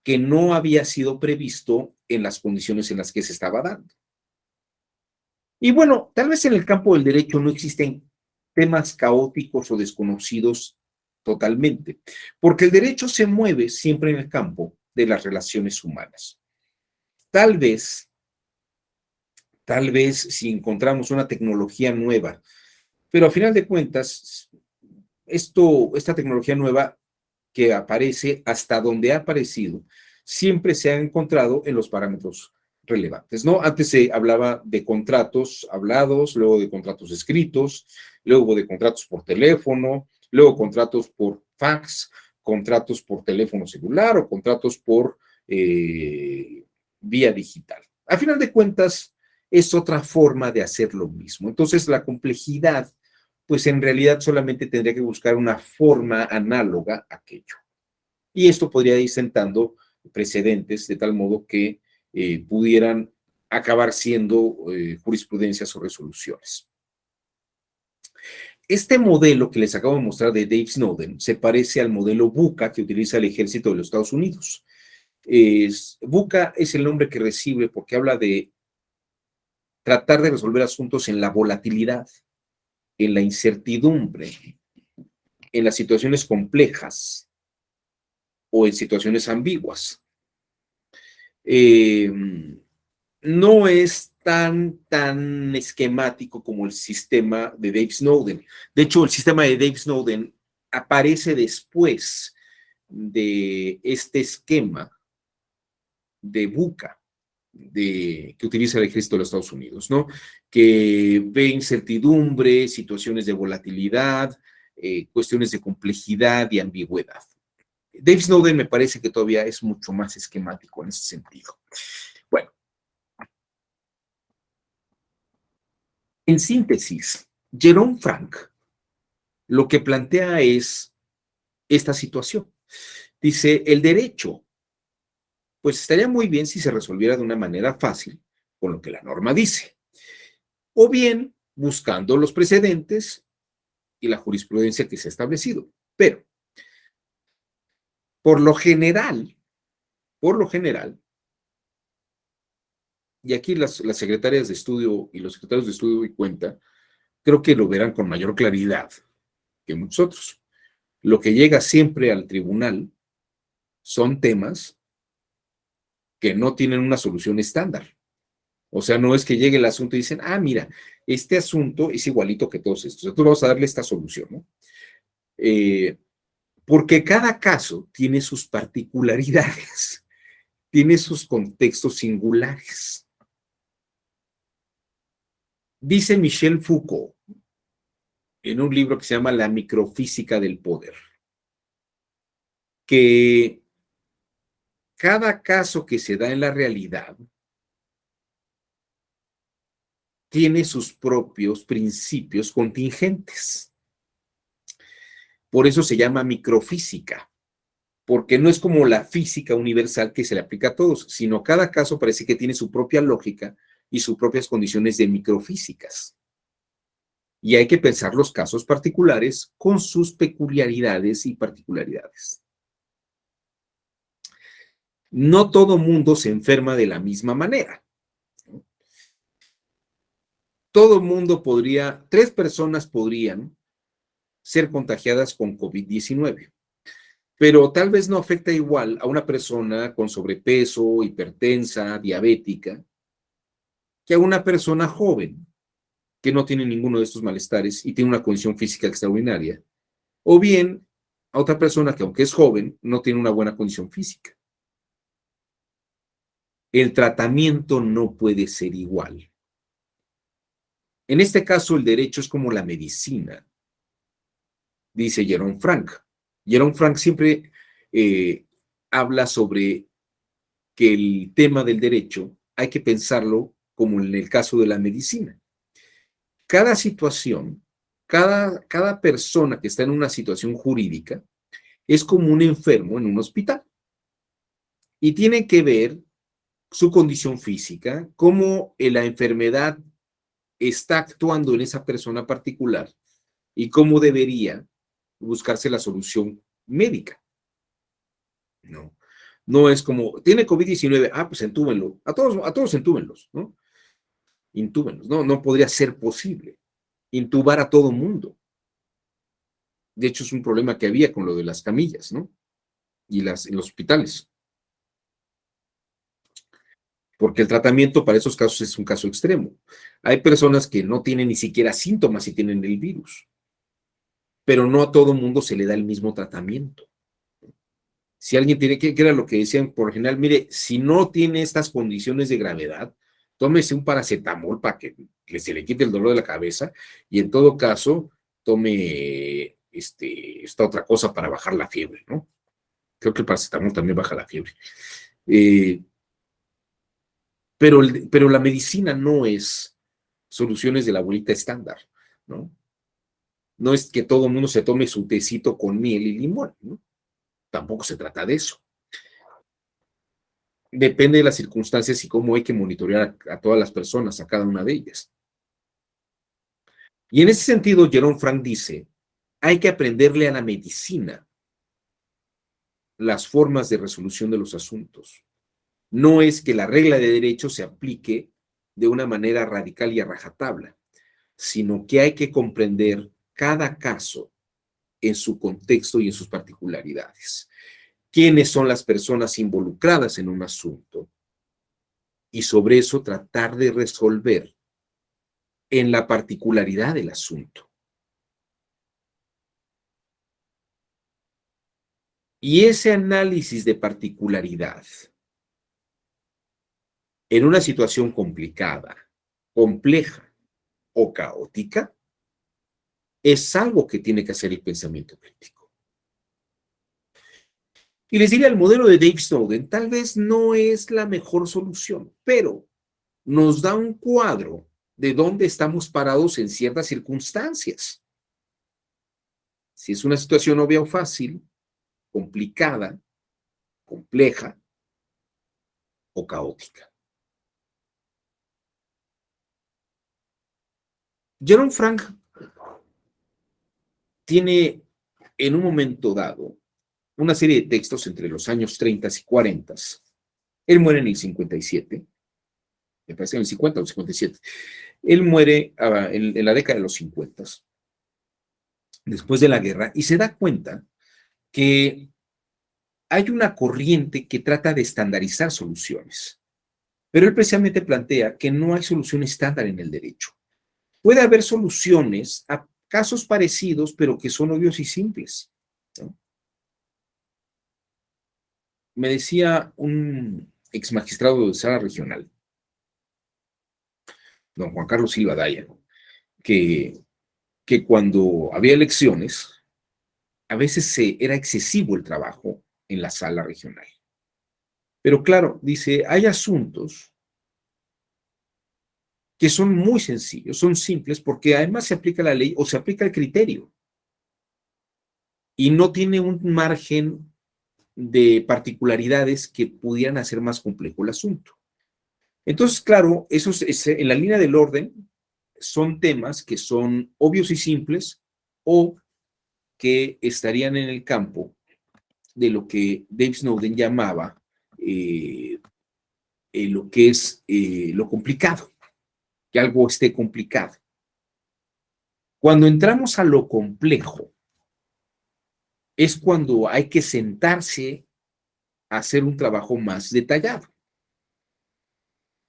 Speaker 1: que no había sido previsto en las condiciones en las que se estaba dando. Y bueno, tal vez en el campo del derecho no existen temas caóticos o desconocidos totalmente, porque el derecho se mueve siempre en el campo de las relaciones humanas. Tal vez, tal vez si encontramos una tecnología nueva, pero a final de cuentas, esta tecnología nueva que aparece hasta donde ha aparecido, siempre se ha encontrado en los parámetros relevantes, ¿no? Antes se hablaba de contratos hablados, luego de contratos escritos, luego de contratos por teléfono, luego contratos por fax, contratos por teléfono celular o contratos por vía digital. A final de cuentas, es otra forma de hacer lo mismo. Entonces, la complejidad, pues en realidad solamente tendría que buscar una forma análoga a aquello. Y esto podría ir sentando precedentes de tal modo que pudieran acabar siendo jurisprudencias o resoluciones. Este modelo que les acabo de mostrar de Dave Snowden se parece al modelo BUCA que utiliza el ejército de los Estados Unidos. BUCA es el nombre que recibe porque habla de tratar de resolver asuntos en la volatilidad, en la incertidumbre, en las situaciones complejas o en situaciones ambiguas. No es tan esquemático como el sistema de Dave Snowden. De hecho, el sistema de Dave Snowden aparece después de este esquema de BUCA que utiliza el ejército de los Estados Unidos, ¿no? Que ve incertidumbre, situaciones de volatilidad, cuestiones de complejidad y ambigüedad. Dave Snowden me parece que todavía es mucho más esquemático en ese sentido. Bueno, en síntesis, Jerome Frank lo que plantea es esta situación. Dice, el derecho, pues estaría muy bien si se resolviera de una manera fácil, con lo que la norma dice, o bien buscando los precedentes y la jurisprudencia que se ha establecido. Pero, por lo general, y aquí las secretarias de estudio y los secretarios de estudio y cuenta, creo que lo verán con mayor claridad que muchos otros. Lo que llega siempre al tribunal son temas que no tienen una solución estándar. O sea, no es que llegue el asunto y dicen, ah, mira, este asunto es igualito que todos estos. Entonces vamos a darle esta solución, ¿no? Porque cada caso tiene sus particularidades, tiene sus contextos singulares. Dice Michel Foucault en un libro que se llama La microfísica del poder, que cada caso que se da en la realidad tiene sus propios principios contingentes. Por eso se llama microfísica, porque no es como la física universal que se le aplica a todos, sino cada caso parece que tiene su propia lógica y sus propias condiciones de microfísicas. Y hay que pensar los casos particulares con sus peculiaridades y particularidades. No todo mundo se enferma de la misma manera. Todo mundo podría, 3 personas podrían ser contagiadas con COVID-19, pero tal vez no afecta igual a una persona con sobrepeso, hipertensa, diabética, que a una persona joven que no tiene ninguno de estos malestares y tiene una condición física extraordinaria, o bien a otra persona que aunque es joven, no tiene una buena condición física. El tratamiento no puede ser igual. En este caso, el derecho es como la medicina, dice Jerome Frank. Jerome Frank siempre habla sobre que el tema del derecho hay que pensarlo como en el caso de la medicina. Cada situación, cada persona que está en una situación jurídica es como un enfermo en un hospital y tiene que ver su condición física, cómo la enfermedad está actuando en esa persona particular y cómo debería buscarse la solución médica. No, no es como, tiene COVID-19, ah, pues entúbenlo, a todos entúbenlos, ¿no? Intúbenlos, no, no podría ser posible intubar a todo mundo. De hecho, es un problema que había con lo de las camillas, ¿no? Y en los hospitales. Porque el tratamiento para esos casos es un caso extremo. Hay personas que no tienen ni siquiera síntomas y tienen el virus, pero no a todo mundo se le da el mismo tratamiento. Si alguien tiene que era lo que decían por lo general, mire, si no tiene estas condiciones de gravedad, tómese un paracetamol para que se le quite el dolor de la cabeza y en todo caso tome esta otra cosa para bajar la fiebre, ¿no? Creo que el paracetamol también baja la fiebre. Eh, pero la medicina no es soluciones de la abuelita estándar, ¿no? No es que todo el mundo se tome su tecito con miel y limón, ¿no? Tampoco se trata de eso. depende de las circunstancias y cómo hay que monitorear a todas las personas, a cada una de ellas. Y en ese sentido, Jerome Frank dice, hay que aprenderle a la medicina las formas de resolución de los asuntos. No es que la regla de derecho se aplique de una manera radical y a rajatabla, sino que hay que comprender cada caso en su contexto y en sus particularidades. ¿Quiénes son las personas involucradas en un asunto? Y sobre eso tratar de resolver en la particularidad del asunto. Y ese análisis de particularidad en una situación complicada, compleja o caótica es algo que tiene que hacer el pensamiento crítico. Y les diría, el modelo de Dave Snowden tal vez no es la mejor solución, pero nos da un cuadro de dónde estamos parados en ciertas circunstancias. Si es una situación obvia o fácil, complicada, compleja o caótica. Jerome Frank tiene en un momento dado una serie de textos entre los años 30 y 40. Él muere en el 57, me parece en el 50 o el 57. Él muere en la década de los 50, después de la guerra, y se da cuenta que hay una corriente que trata de estandarizar soluciones. Pero él precisamente plantea que no hay solución estándar en el derecho. Puede haber soluciones a casos parecidos, pero que son obvios y simples, ¿no? Me decía un ex magistrado de sala regional, don Juan Carlos Silva Daya, que, que cuando había elecciones, a veces era excesivo el trabajo en la sala regional. Pero claro, dice, hay asuntos que son muy sencillos, son simples, porque además se aplica la ley o se aplica el criterio y no tiene un margen de particularidades que pudieran hacer más complejo el asunto. Entonces, claro, en la línea del orden son temas que son obvios y simples o que estarían en el campo de lo que Dave Snowden llamaba lo que es lo complicado, que algo esté complicado. Cuando entramos a lo complejo, es cuando hay que sentarse a hacer un trabajo más detallado.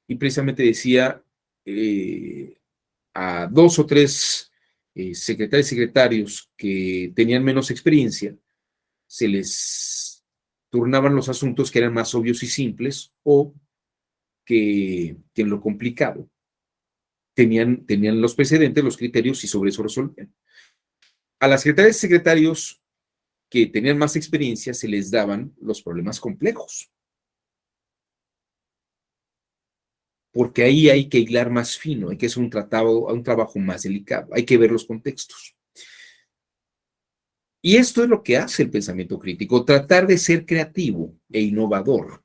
Speaker 1: Y precisamente decía a dos o tres secretarios y secretarios que tenían menos experiencia, se les turnaban los asuntos que eran más obvios y simples o que en lo complicado tenían los precedentes, los criterios y sobre eso resolvían. A las secretarias y secretarios que tenían más experiencia se les daban los problemas complejos, porque ahí hay que hilar más fino, hay que hacer un trabajo más delicado, hay que ver los contextos. Y esto es lo que hace el pensamiento crítico, tratar de ser creativo e innovador,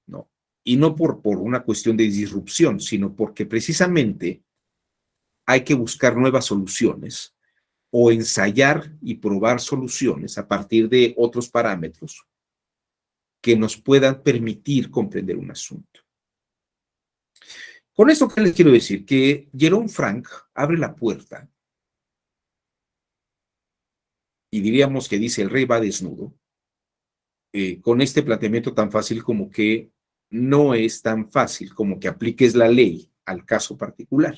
Speaker 1: ¿no? Y no por una cuestión de disrupción, sino porque precisamente hay que buscar nuevas soluciones o ensayar y probar soluciones a partir de otros parámetros que nos puedan permitir comprender un asunto. Con esto, ¿qué les quiero decir? Que Jerome Frank abre la puerta y diríamos que dice el rey va desnudo, con este planteamiento tan fácil como que no es tan fácil como que apliques la ley al caso particular,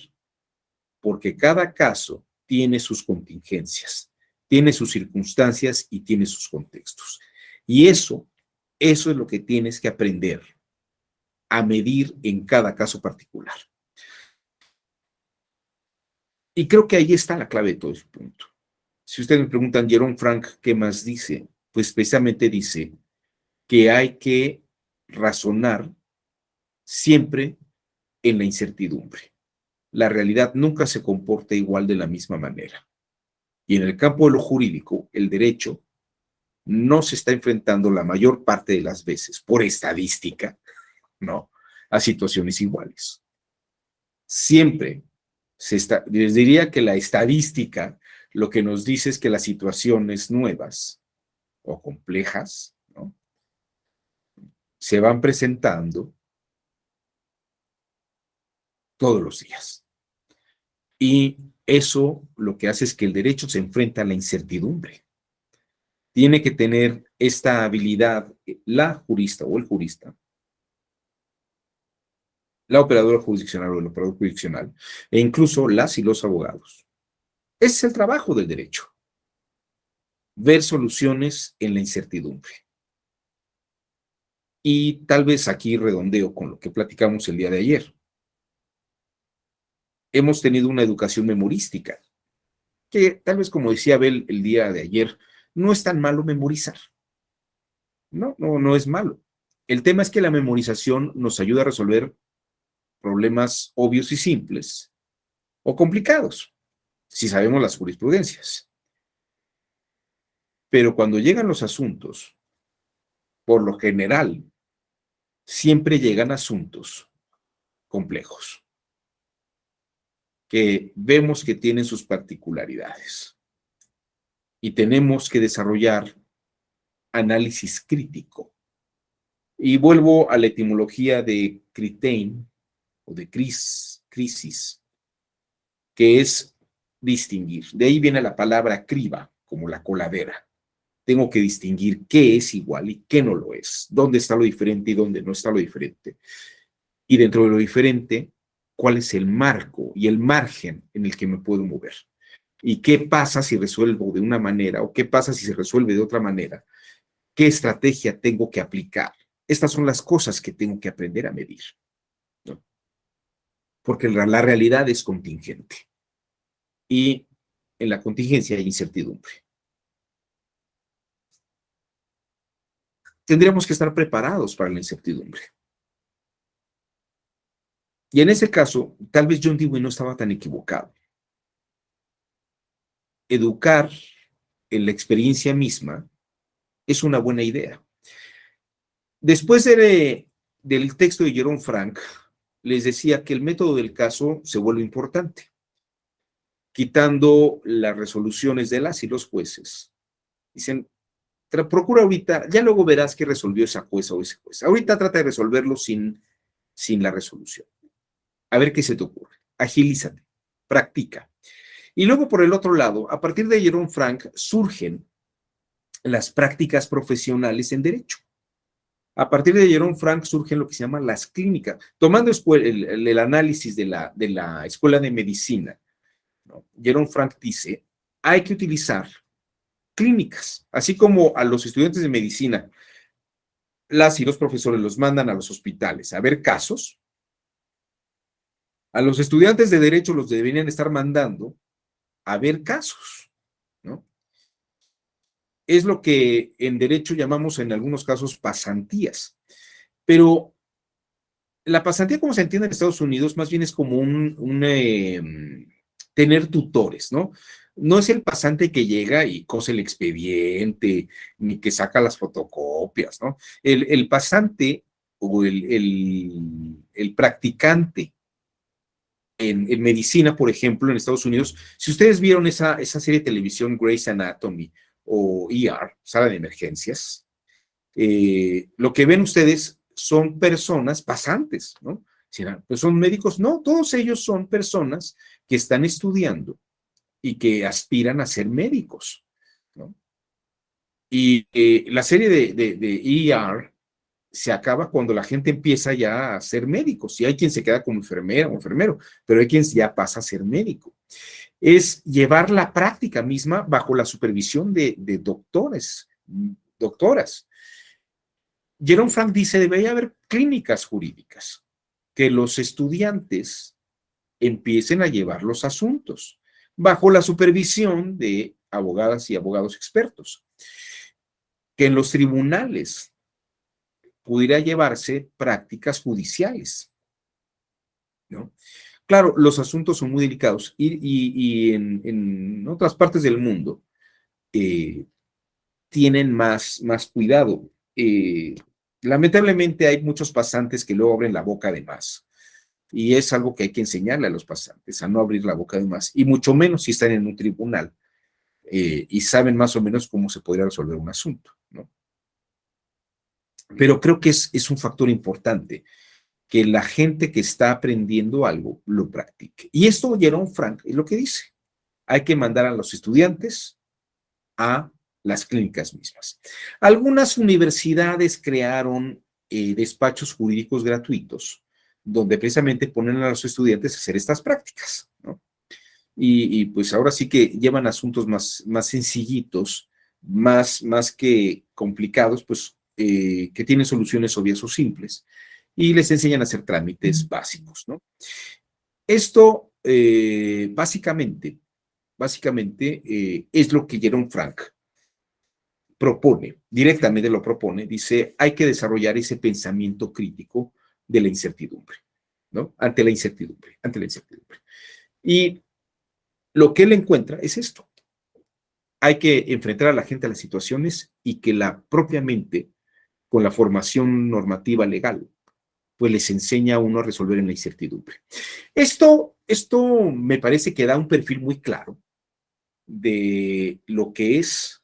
Speaker 1: porque cada caso tiene sus contingencias, tiene sus circunstancias y tiene sus contextos. Y eso es lo que tienes que aprender a medir en cada caso particular. Y creo que ahí está la clave de todo ese punto. Si ustedes me preguntan, Jerome Frank, ¿qué más dice? Pues precisamente dice que hay que razonar siempre en la incertidumbre. La realidad nunca se comporta igual de la misma manera. Y en el campo de lo jurídico, el derecho no se está enfrentando la mayor parte de las veces, por estadística, ¿no?, a situaciones iguales. Siempre les diría que la estadística lo que nos dice es que las situaciones nuevas o complejas, ¿no?, se van presentando todos los días. Y eso lo que hace es que el derecho se enfrenta a la incertidumbre. Tiene que tener esta habilidad la jurista o el jurista, la operadora jurisdiccional o el operador jurisdiccional, e incluso las y los abogados. Ese es el trabajo del derecho, ver soluciones en la incertidumbre. Y tal vez aquí redondeo con lo que platicamos el día de ayer. Hemos tenido una educación memorística, que tal vez, como decía Abel el día de ayer, no es tan malo memorizar. No es malo. El tema es que la memorización nos ayuda a resolver problemas obvios y simples o complicados, si sabemos las jurisprudencias. Pero cuando llegan los asuntos, por lo general, siempre llegan asuntos complejos, que vemos que tienen sus particularidades. Y tenemos que desarrollar análisis crítico. Y vuelvo a la etimología de critein, o de crisis, que es distinguir. De ahí viene la palabra criba, como la coladera. Tengo que distinguir qué es igual y qué no lo es, dónde está lo diferente y dónde no está lo diferente. Y dentro de lo diferente, cuál es el marco y el margen en el que me puedo mover. Y qué pasa si resuelvo de una manera o qué pasa si se resuelve de otra manera. ¿Qué estrategia tengo que aplicar? Estas son las cosas que tengo que aprender a medir, ¿no? Porque la realidad es contingente. Y en la contingencia hay incertidumbre. Tendríamos que estar preparados para la incertidumbre. Y en ese caso, tal vez John Dewey no estaba tan equivocado. Educar en la experiencia misma es una buena idea. Después del texto de Jerome Frank, les decía que el método del caso se vuelve importante, quitando las resoluciones de las y los jueces. Dicen, procura ahorita, ya luego verás qué resolvió esa jueza o ese juez. Ahorita trata de resolverlo sin la resolución. A ver qué se te ocurre. Agilízate, practica. Y luego, por el otro lado, a partir de Jerome Frank surgen las prácticas profesionales en derecho. A partir de Jerome Frank surgen lo que se llaman las clínicas. Tomando el análisis de la Escuela de Medicina, ¿no?, Jerome Frank dice, hay que utilizar clínicas, así como a los estudiantes de medicina, las y los profesores los mandan a los hospitales a ver casos, a los estudiantes de derecho los deberían estar mandando a ver casos, ¿no? Es lo que en derecho llamamos en algunos casos pasantías. Pero la pasantía, como se entiende en Estados Unidos, más bien es como tener tutores, ¿no? No es el pasante que llega y cose el expediente, ni que saca las fotocopias, ¿no? El pasante o el practicante en medicina, por ejemplo, en Estados Unidos, si ustedes vieron esa serie de televisión Grey's Anatomy o ER, Sala de Emergencias, lo que ven ustedes son personas pasantes, ¿no? Pues son médicos, no, todos ellos son personas que están estudiando y que aspiran a ser médicos, ¿no? Y la serie de ER se acaba cuando la gente empieza ya a ser médicos. Y hay quien se queda como enfermera o enfermero, pero hay quien ya pasa a ser médico. Es llevar la práctica misma bajo la supervisión de doctores, doctoras. Jerome Frank dice, debería haber clínicas jurídicas, que los estudiantes empiecen a llevar los asuntos bajo la supervisión de abogadas y abogados expertos, que en los tribunales pudiera llevarse prácticas judiciales, ¿no? Claro, los asuntos son muy delicados y en otras partes del mundo tienen más cuidado. Lamentablemente hay muchos pasantes que luego abren la boca de más. Y es algo que hay que enseñarle a los pasantes, a no abrir la boca de más. Y mucho menos si están en un tribunal y saben más o menos cómo se podría resolver un asunto, ¿no? Pero creo que es un factor importante que la gente que está aprendiendo algo lo practique. Y esto Jerome Frank es lo que dice. Hay que mandar a los estudiantes a las clínicas mismas. Algunas universidades crearon despachos jurídicos gratuitos donde precisamente ponen a los estudiantes a hacer estas prácticas, ¿no? Y pues ahora sí que llevan asuntos más sencillitos, más que complicados, pues que tienen soluciones obvias o simples y les enseñan a hacer trámites básicos, ¿no? Esto básicamente es lo que Jerome Frank propone, directamente lo propone, dice, hay que desarrollar ese pensamiento crítico de la incertidumbre, ¿no? Ante la incertidumbre. Y lo que él encuentra es esto. Hay que enfrentar a la gente a las situaciones y que la propia mente, con la formación normativa legal, pues les enseña a uno a resolver en la incertidumbre. Esto me parece que da un perfil muy claro de lo que es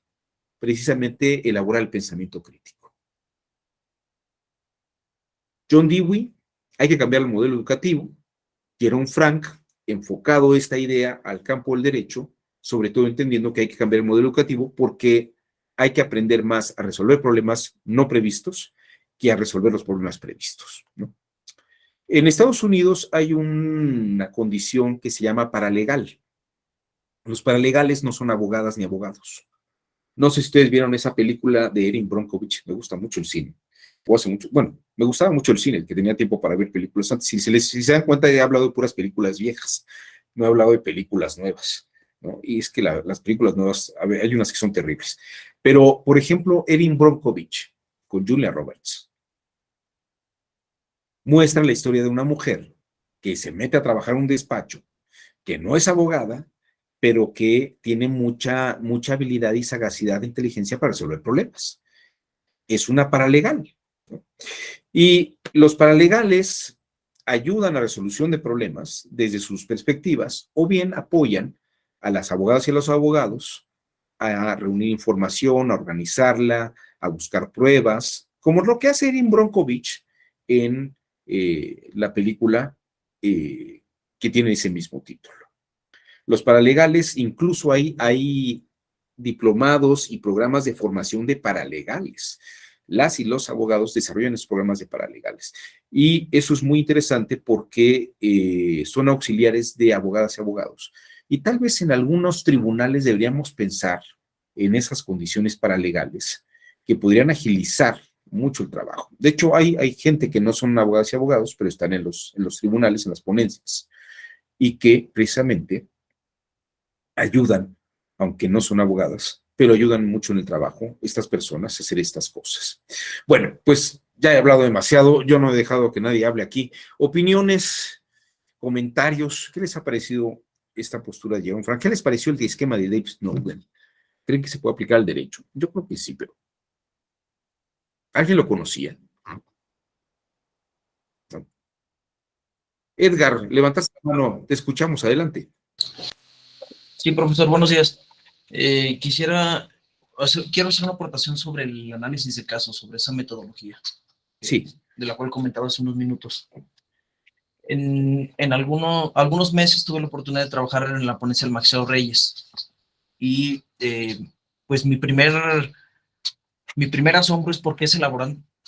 Speaker 1: precisamente elaborar el pensamiento crítico. John Dewey, hay que cambiar el modelo educativo. Jerome Frank, enfocado esta idea al campo del derecho, sobre todo entendiendo que hay que cambiar el modelo educativo porque hay que aprender más a resolver problemas no previstos que a resolver los problemas previstos, ¿no? En Estados Unidos hay una condición que se llama paralegal. Los paralegales no son abogadas ni abogados. No sé si ustedes vieron esa película de Erin Brockovich, me gusta mucho el cine. Me gustaba mucho el cine, que tenía tiempo para ver películas antes. Si se dan cuenta, he hablado de puras películas viejas, no he hablado de películas nuevas, ¿no? Y es que las películas nuevas, hay unas que son terribles. Pero, por ejemplo, Erin Brockovich con Julia Roberts muestra la historia de una mujer que se mete a trabajar en un despacho, que no es abogada, pero que tiene mucha habilidad y sagacidad de inteligencia para resolver problemas. Es una paralegal, ¿no? Y los paralegales ayudan a la resolución de problemas desde sus perspectivas o bien apoyan a las abogadas y a los abogados a reunir información, a organizarla, a buscar pruebas, como lo que hace Erin Brockovich en la película que tiene ese mismo título. Los paralegales, incluso hay diplomados y programas de formación de paralegales. Las y los abogados desarrollan esos programas de paralegales. Y eso es muy interesante porque son auxiliares de abogadas y abogados. Y tal vez en algunos tribunales deberíamos pensar en esas condiciones paralegales que podrían agilizar mucho el trabajo. De hecho, hay gente que no son abogadas y abogados, pero están en los tribunales, en las ponencias, y que precisamente ayudan, aunque no son abogadas, pero ayudan mucho en el trabajo, estas personas, a hacer estas cosas. Bueno, pues ya he hablado demasiado, yo no he dejado que nadie hable aquí. Opiniones, comentarios, ¿qué les ha parecido esta postura de Jerome Frank? ¿Qué les pareció el esquema de David Snowden? ¿Creen que se puede aplicar al derecho? Yo creo que sí, pero ¿alguien lo conocía? No. Edgar, levantaste la mano, te escuchamos, adelante.
Speaker 2: Sí, profesor, buenos días. Quiero hacer una aportación sobre el análisis de casos, sobre esa metodología,
Speaker 1: Sí.
Speaker 2: de la cual comentaba hace unos minutos. En algunos meses tuve la oportunidad de trabajar en la ponencia del Maxeo Reyes y pues mi primer asombro es por qué se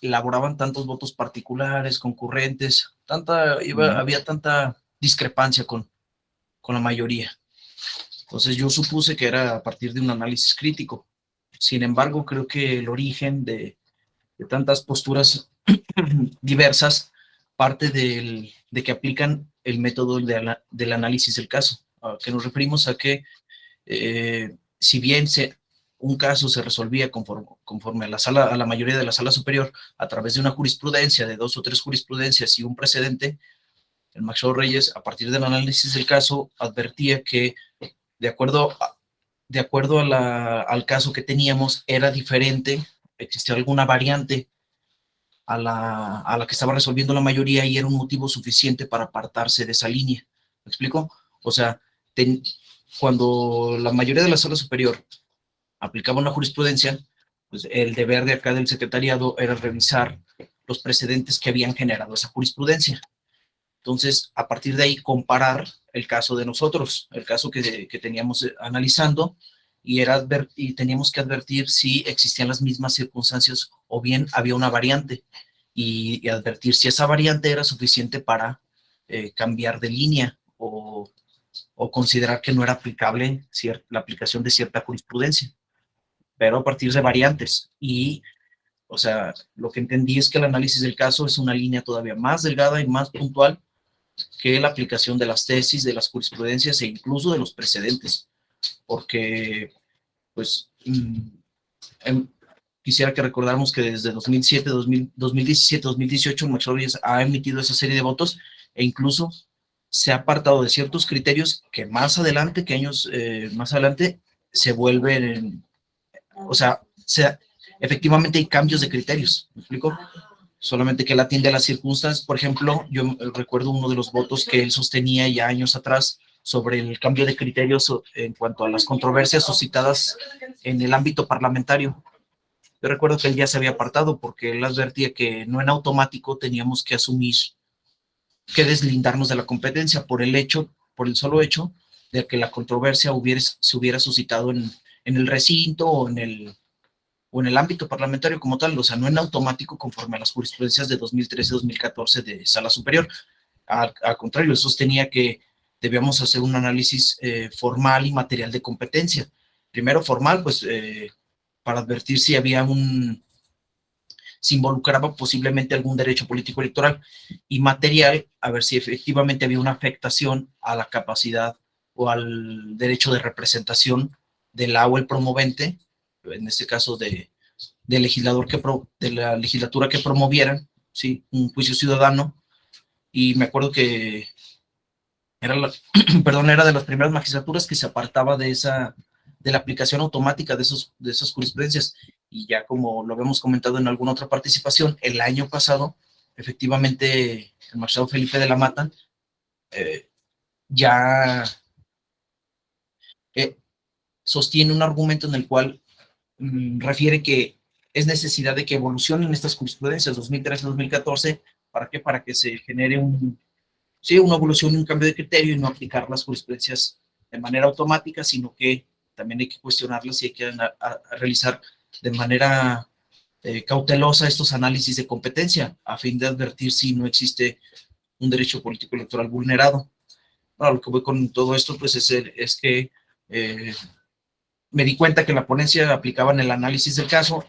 Speaker 2: elaboraban tantos votos particulares, concurrentes, había tanta discrepancia con la mayoría. Entonces yo supuse que era a partir de un análisis crítico. Sin embargo, creo que el origen de tantas posturas diversas parte de que aplican el método del análisis del caso, a que nos referimos a que si bien un caso se resolvía conforme a la mayoría de la sala superior a través de una jurisprudencia, de 2 o 3 jurisprudencias y un precedente, el Maxwell Reyes, a partir del análisis del caso, advertía que de acuerdo de acuerdo al caso que teníamos, era diferente, existía alguna variante a la que estaba resolviendo la mayoría y era un motivo suficiente para apartarse de esa línea. ¿Me explico? O sea, cuando la mayoría de la sala superior aplicaba una jurisprudencia, pues el deber de acá del secretariado era revisar los precedentes que habían generado esa jurisprudencia. Entonces, a partir de ahí, comparar el caso de nosotros, el caso que teníamos analizando, y teníamos que advertir si existían las mismas circunstancias o bien había una variante, y advertir si esa variante era suficiente para cambiar de línea o considerar que no era aplicable la aplicación de cierta jurisprudencia, pero a partir de variantes. Y, o sea, lo que entendí es que el análisis del caso es una línea todavía más delgada y más puntual que la aplicación de las tesis, de las jurisprudencias e incluso de los precedentes, porque, pues, quisiera que recordáramos que desde 2007, 2017, 2018, el magistrado ha emitido esa serie de votos e incluso se ha apartado de ciertos criterios que más adelante, que años más adelante, se vuelven, o sea, efectivamente hay cambios de criterios, ¿me explico? Solamente que él atiende a las circunstancias. Por ejemplo, yo recuerdo uno de los votos que él sostenía ya años atrás sobre el cambio de criterios en cuanto a las controversias suscitadas en el ámbito parlamentario. Yo recuerdo que él ya se había apartado porque él advertía que no en automático teníamos que asumir, que deslindarnos de la competencia por el solo hecho de que la controversia se hubiera suscitado en el recinto o en el ámbito parlamentario como tal, o sea, no en automático conforme a las jurisprudencias de 2013-2014 de Sala Superior. Al contrario, él sostenía que debíamos hacer un análisis formal y material de competencia. Primero formal, pues, para advertir si se involucraba posiblemente algún derecho político electoral, y material, a ver si efectivamente había una afectación a la capacidad o al derecho de representación del o el promovente, en este caso del legislador de la legislatura que promovieran, ¿sí? Un juicio ciudadano. Y me acuerdo que era era de las primeras magistraturas que se apartaba de la aplicación automática de esas jurisprudencias. Y ya como lo habíamos comentado en alguna otra participación, el año pasado, efectivamente, el magistrado Felipe de la Mata ya sostiene un argumento en el cual refiere que es necesidad de que evolucionen estas jurisprudencias 2013-2014. ¿Para qué? Para que se genere una evolución y un cambio de criterio y no aplicar las jurisprudencias de manera automática, sino que también hay que cuestionarlas y hay que realizar de manera cautelosa estos análisis de competencia a fin de advertir si no existe un derecho político electoral vulnerado. Bueno, lo que voy con todo esto pues es que me di cuenta que la ponencia aplicaba en el análisis del caso.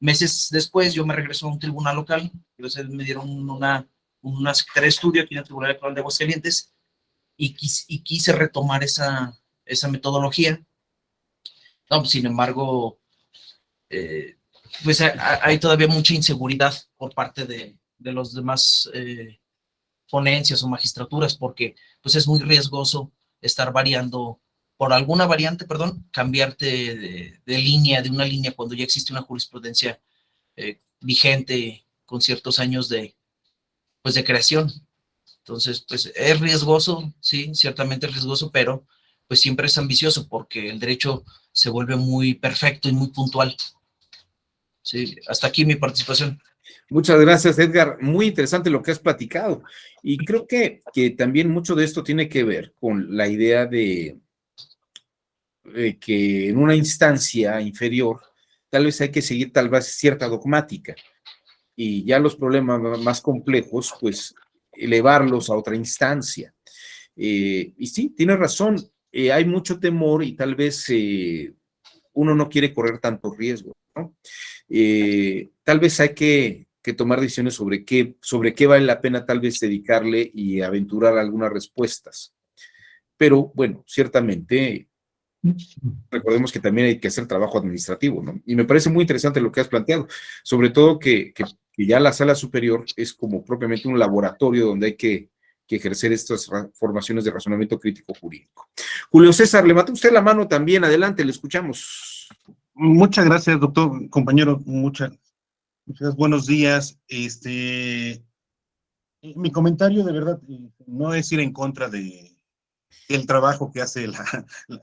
Speaker 2: Meses después yo me regreso a un tribunal local, entonces me dieron una secretaria de estudio aquí en el Tribunal Electoral de Aguascalientes y quise retomar esa metodología. No, sin embargo, pues hay todavía mucha inseguridad por parte de los demás ponencias o magistraturas, porque pues es muy riesgoso estar variando por alguna variante, cambiarte de línea, de una línea, cuando ya existe una jurisprudencia vigente con ciertos años de creación. Entonces, pues es riesgoso, sí, ciertamente es riesgoso, pero pues siempre es ambicioso porque el derecho se vuelve muy perfecto y muy puntual. Sí, hasta aquí mi participación.
Speaker 1: Muchas gracias, Edgar. Muy interesante lo que has platicado. Y creo que también mucho de esto tiene que ver con la idea de que en una instancia inferior tal vez hay que seguir tal vez cierta dogmática y ya los problemas más complejos, pues elevarlos a otra instancia. Y sí, tienes razón, hay mucho temor y tal vez uno no quiere correr tanto riesgo, ¿no? Tal vez hay que tomar decisiones sobre qué vale la pena tal vez dedicarle y aventurar algunas respuestas. Pero bueno, ciertamente, recordemos que también hay que hacer trabajo administrativo, ¿no? Y me parece muy interesante lo que has planteado, sobre todo que ya la sala superior es como propiamente un laboratorio donde hay que que ejercer estas formaciones de razonamiento crítico jurídico. Julio César, levantó usted la mano también, adelante, le escuchamos.
Speaker 3: Muchas gracias, doctor, compañero, muchas buenos días. Mi comentario de verdad no es ir en contra del trabajo que hace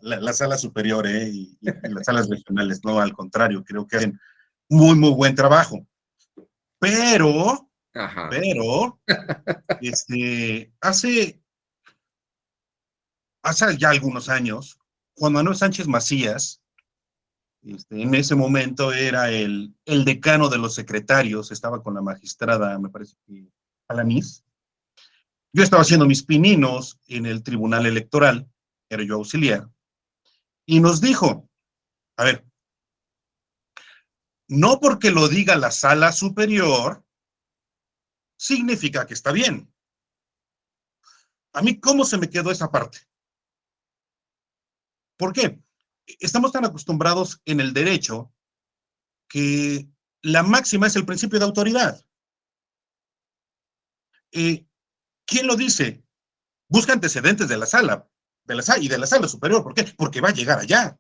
Speaker 3: la sala superior y las salas regionales, no, al contrario, creo que hacen muy buen trabajo. Pero, hace ya algunos años, Juan Manuel Sánchez Macías, en ese momento era el decano de los secretarios, estaba con la magistrada, me parece que Alanís. Yo estaba haciendo mis pininos en el Tribunal Electoral, era yo auxiliar, y nos dijo, a ver, no porque lo diga la sala superior, significa que está bien. A mí, ¿cómo se me quedó esa parte? ¿Por qué? Estamos tan acostumbrados en el derecho que la máxima es el principio de autoridad. ¿Quién lo dice? Busca antecedentes de la sala y de la sala superior. ¿Por qué? Porque va a llegar allá.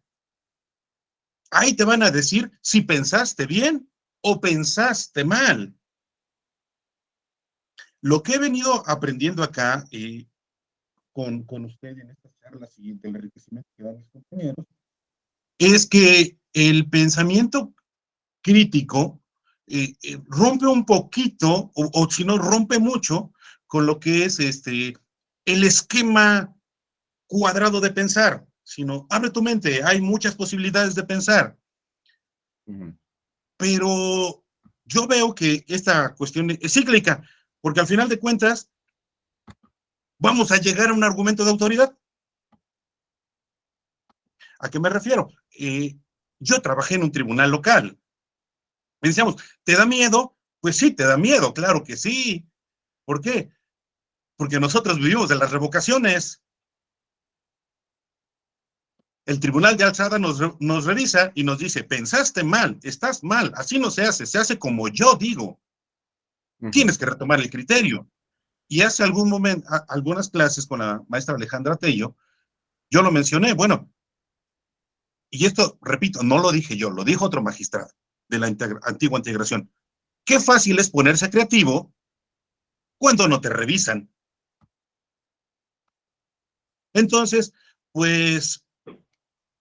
Speaker 3: Ahí te van a decir si pensaste bien o pensaste mal. Lo que he venido aprendiendo acá con usted en estas charlas y del enriquecimiento que dan mis compañeros, es que el pensamiento crítico rompe un poquito, o si no, rompe mucho con lo que es el esquema cuadrado de pensar, sino abre tu mente, hay muchas posibilidades de pensar. Pero yo veo que esta cuestión es cíclica, porque al final de cuentas vamos a llegar a un argumento de autoridad. ¿A qué me refiero? Yo trabajé en un tribunal local. Me decíamos, ¿te da miedo? Pues sí, te da miedo, claro que sí. ¿Por qué? Porque nosotros vivimos de las revocaciones. El tribunal de alzada nos revisa y nos dice, pensaste mal, estás mal, así no se hace como yo digo. Tienes que retomar el criterio. Y hace algún momento, algunas clases con la maestra Alejandra Tello, yo lo mencioné, bueno, y esto, repito, no lo dije yo, lo dijo otro magistrado de la antigua integración. Qué fácil es ponerse creativo cuando no te revisan. Entonces, pues,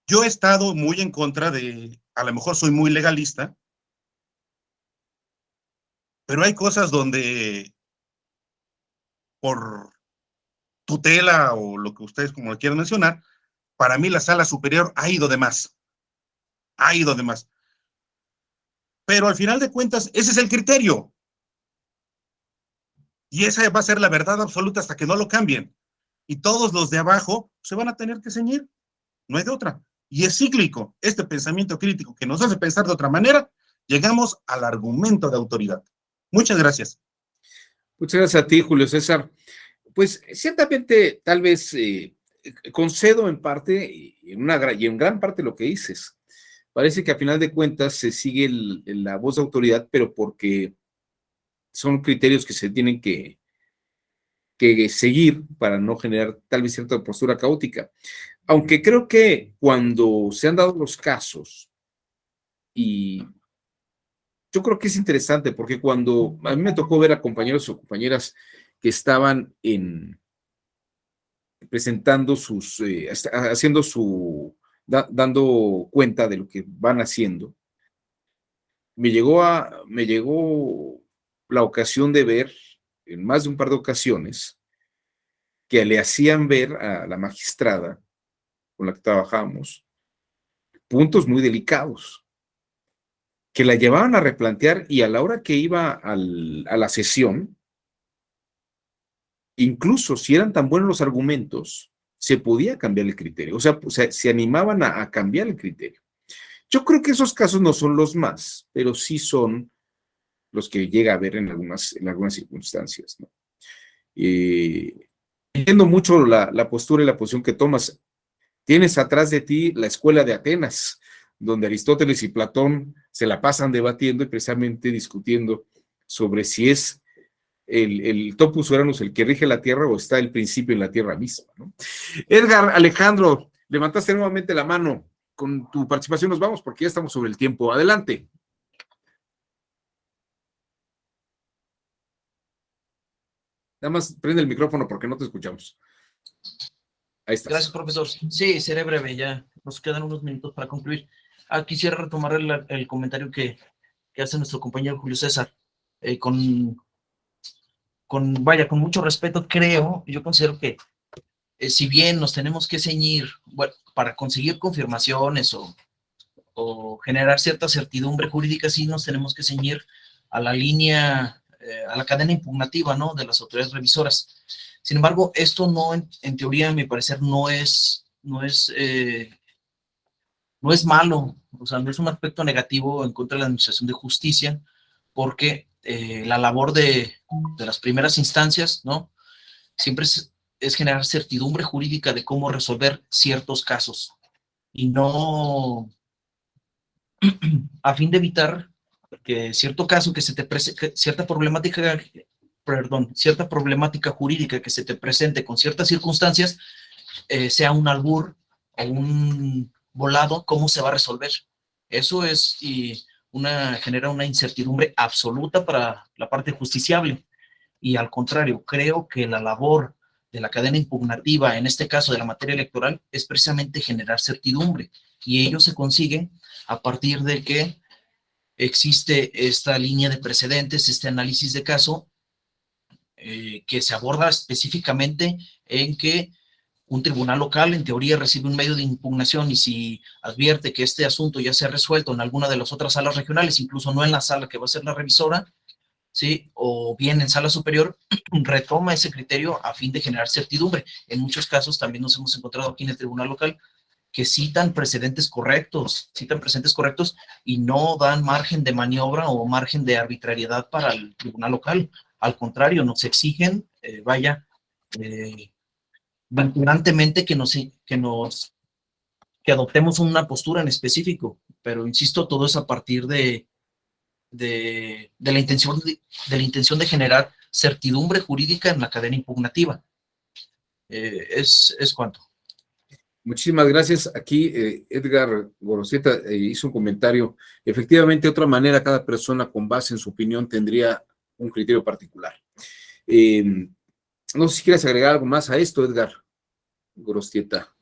Speaker 3: yo he estado muy en contra a lo mejor soy muy legalista, pero hay cosas donde por tutela o lo que ustedes como lo quieran mencionar, para mí la sala superior ha ido de más. Ha ido de más. Pero al final de cuentas, ese es el criterio. Y esa va a ser la verdad absoluta hasta que no lo cambien. Y todos los de abajo se van a tener que ceñir. No hay de otra. Y es cíclico. Este pensamiento crítico que nos hace pensar de otra manera, llegamos al argumento de autoridad. Muchas gracias.
Speaker 1: Muchas gracias a ti, Julio César. Pues ciertamente, tal vez concedo en parte y en gran parte lo que dices. Parece que a final de cuentas se sigue la voz de autoridad, pero porque son criterios que se tienen que seguir para no generar tal vez cierta postura caótica. Aunque creo que cuando se han dado los casos, y yo creo que es interesante, porque cuando a mí me tocó ver a compañeros o compañeras que estaban presentando dando cuenta de lo que van haciendo, me llegó la ocasión de ver, en más de un par de ocasiones, que le hacían ver a la magistrada con la que trabajamos puntos muy delicados, que la llevaban a replantear, y a la hora que iba a la sesión, incluso si eran tan buenos los argumentos, se podía cambiar el criterio. O sea, se animaban a cambiar el criterio. Yo creo que esos casos no son los más, pero sí son los que llega a ver en algunas circunstancias, ¿no? Entiendo mucho la postura y la posición que tomas. Tienes atrás de ti la escuela de Atenas, donde Aristóteles y Platón se la pasan debatiendo y precisamente discutiendo sobre si es el topus Uranus el que rige la Tierra o está el principio en la Tierra misma, ¿no? Edgar, Alejandro, levantaste nuevamente la mano. Con tu participación nos vamos porque ya estamos sobre el tiempo. Adelante. Nada más prende el micrófono porque no te escuchamos. Ahí estás.
Speaker 2: Gracias, profesor. Sí, seré breve, ya nos quedan unos minutos para concluir. Quisiera retomar el comentario que hace nuestro compañero Julio César. Vaya, con mucho respeto, yo considero que si bien nos tenemos que ceñir, bueno, para conseguir confirmaciones o generar cierta certidumbre jurídica, sí nos tenemos que ceñir a la línea, a la cadena impugnativa, ¿no?, de las autoridades revisoras. Sin embargo, esto no, en teoría, a mi parecer, no es malo, o sea, no es un aspecto negativo en contra de la administración de justicia, porque la labor de las primeras instancias, ¿no?, siempre es generar certidumbre jurídica de cómo resolver ciertos casos y no a fin de evitar que cierto caso que se te presente, cierta problemática jurídica que se te presente con ciertas circunstancias, sea un albur o un volado, ¿cómo se va a resolver? Eso es genera una incertidumbre absoluta para la parte justiciable. Y al contrario, creo que la labor de la cadena impugnativa, en este caso de la materia electoral, es precisamente generar certidumbre. Y ello se consigue a partir de que existe esta línea de precedentes, este análisis de caso, que se aborda específicamente en que un tribunal local, en teoría, recibe un medio de impugnación y si advierte que este asunto ya se ha resuelto en alguna de las otras salas regionales, incluso no en la sala que va a ser la revisora, ¿sí?, o bien en sala superior, retoma ese criterio a fin de generar certidumbre. En muchos casos también nos hemos encontrado aquí en el tribunal local que citan precedentes correctos y no dan margen de maniobra o margen de arbitrariedad para el tribunal local. Al contrario, nos exigen, vinculantemente que adoptemos una postura en específico, pero insisto, todo es a partir de la intención de generar certidumbre jurídica en la cadena impugnativa. Es cuanto.
Speaker 1: Muchísimas gracias. Aquí Edgar Goroseta hizo un comentario. Efectivamente, de otra manera, cada persona con base en su opinión tendría un criterio particular. No sé si quieres agregar algo más a esto, Edgar Goroseta.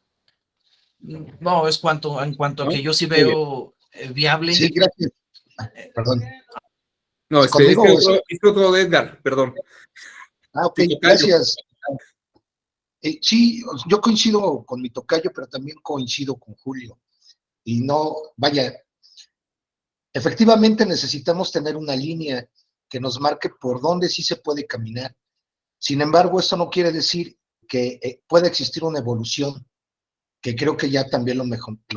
Speaker 2: No, es cuanto, en cuanto a que yo sí veo viable.
Speaker 4: Sí, gracias. Perdón.
Speaker 1: No, este otro de Edgar, perdón.
Speaker 4: Ok, gracias. Sí, yo coincido con mi tocayo, pero también coincido con Julio. Y no, vaya, efectivamente necesitamos tener una línea que nos marque por dónde sí se puede caminar. Sin embargo, esto no quiere decir que pueda existir una evolución, que creo que ya también lo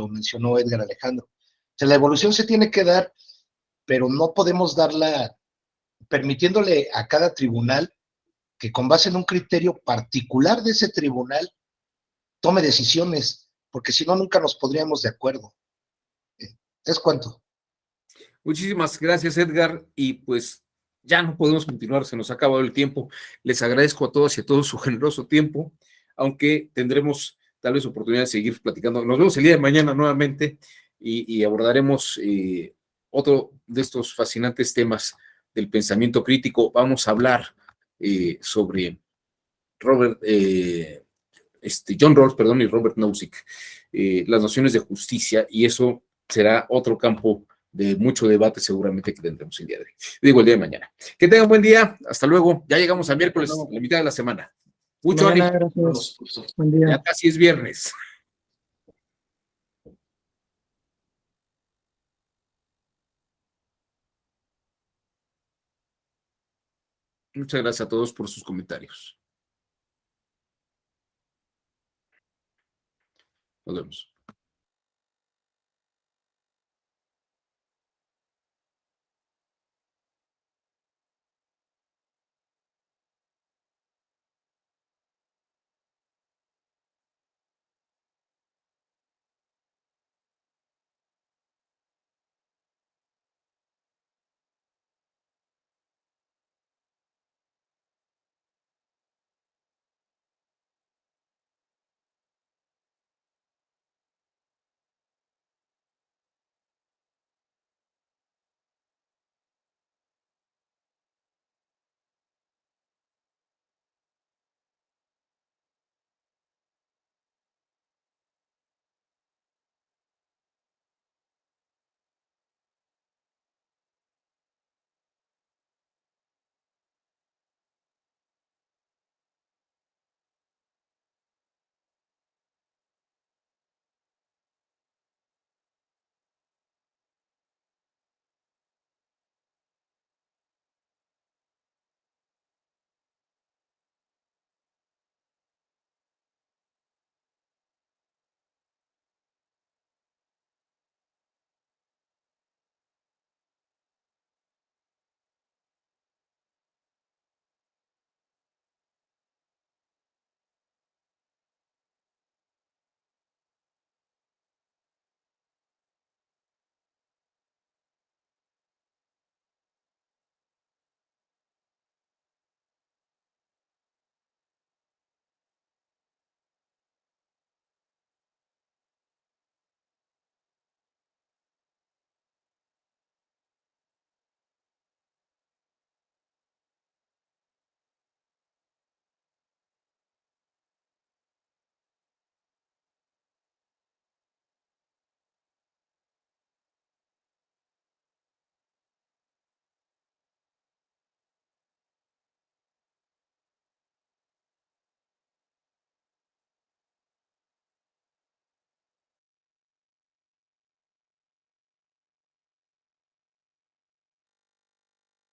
Speaker 4: mencionó Edgar Alejandro. O sea, la evolución se tiene que dar, pero no podemos darla permitiéndole a cada tribunal que con base en un criterio particular de ese tribunal tome decisiones, porque si no, nunca nos podríamos de acuerdo. ¿Es cuánto?
Speaker 1: Muchísimas gracias, Edgar, y pues ya no podemos continuar, se nos ha acabado el tiempo. Les agradezco a todos y a todos su generoso tiempo, aunque tendremos tal vez oportunidad de seguir platicando. Nos vemos el día de mañana nuevamente y abordaremos otro de estos fascinantes temas del pensamiento crítico. Vamos a hablar sobre John Rawls, perdón, y Robert Nozick, las nociones de justicia, y eso será otro campo de mucho debate seguramente que tendremos el día de hoy. Digo, el día de mañana. Que tengan buen día, hasta luego. Ya llegamos a miércoles, la mitad de la semana. Mucho ánimo.
Speaker 5: Buen día.
Speaker 1: Ya casi es viernes. Muchas gracias a todos por sus comentarios. Nos vemos.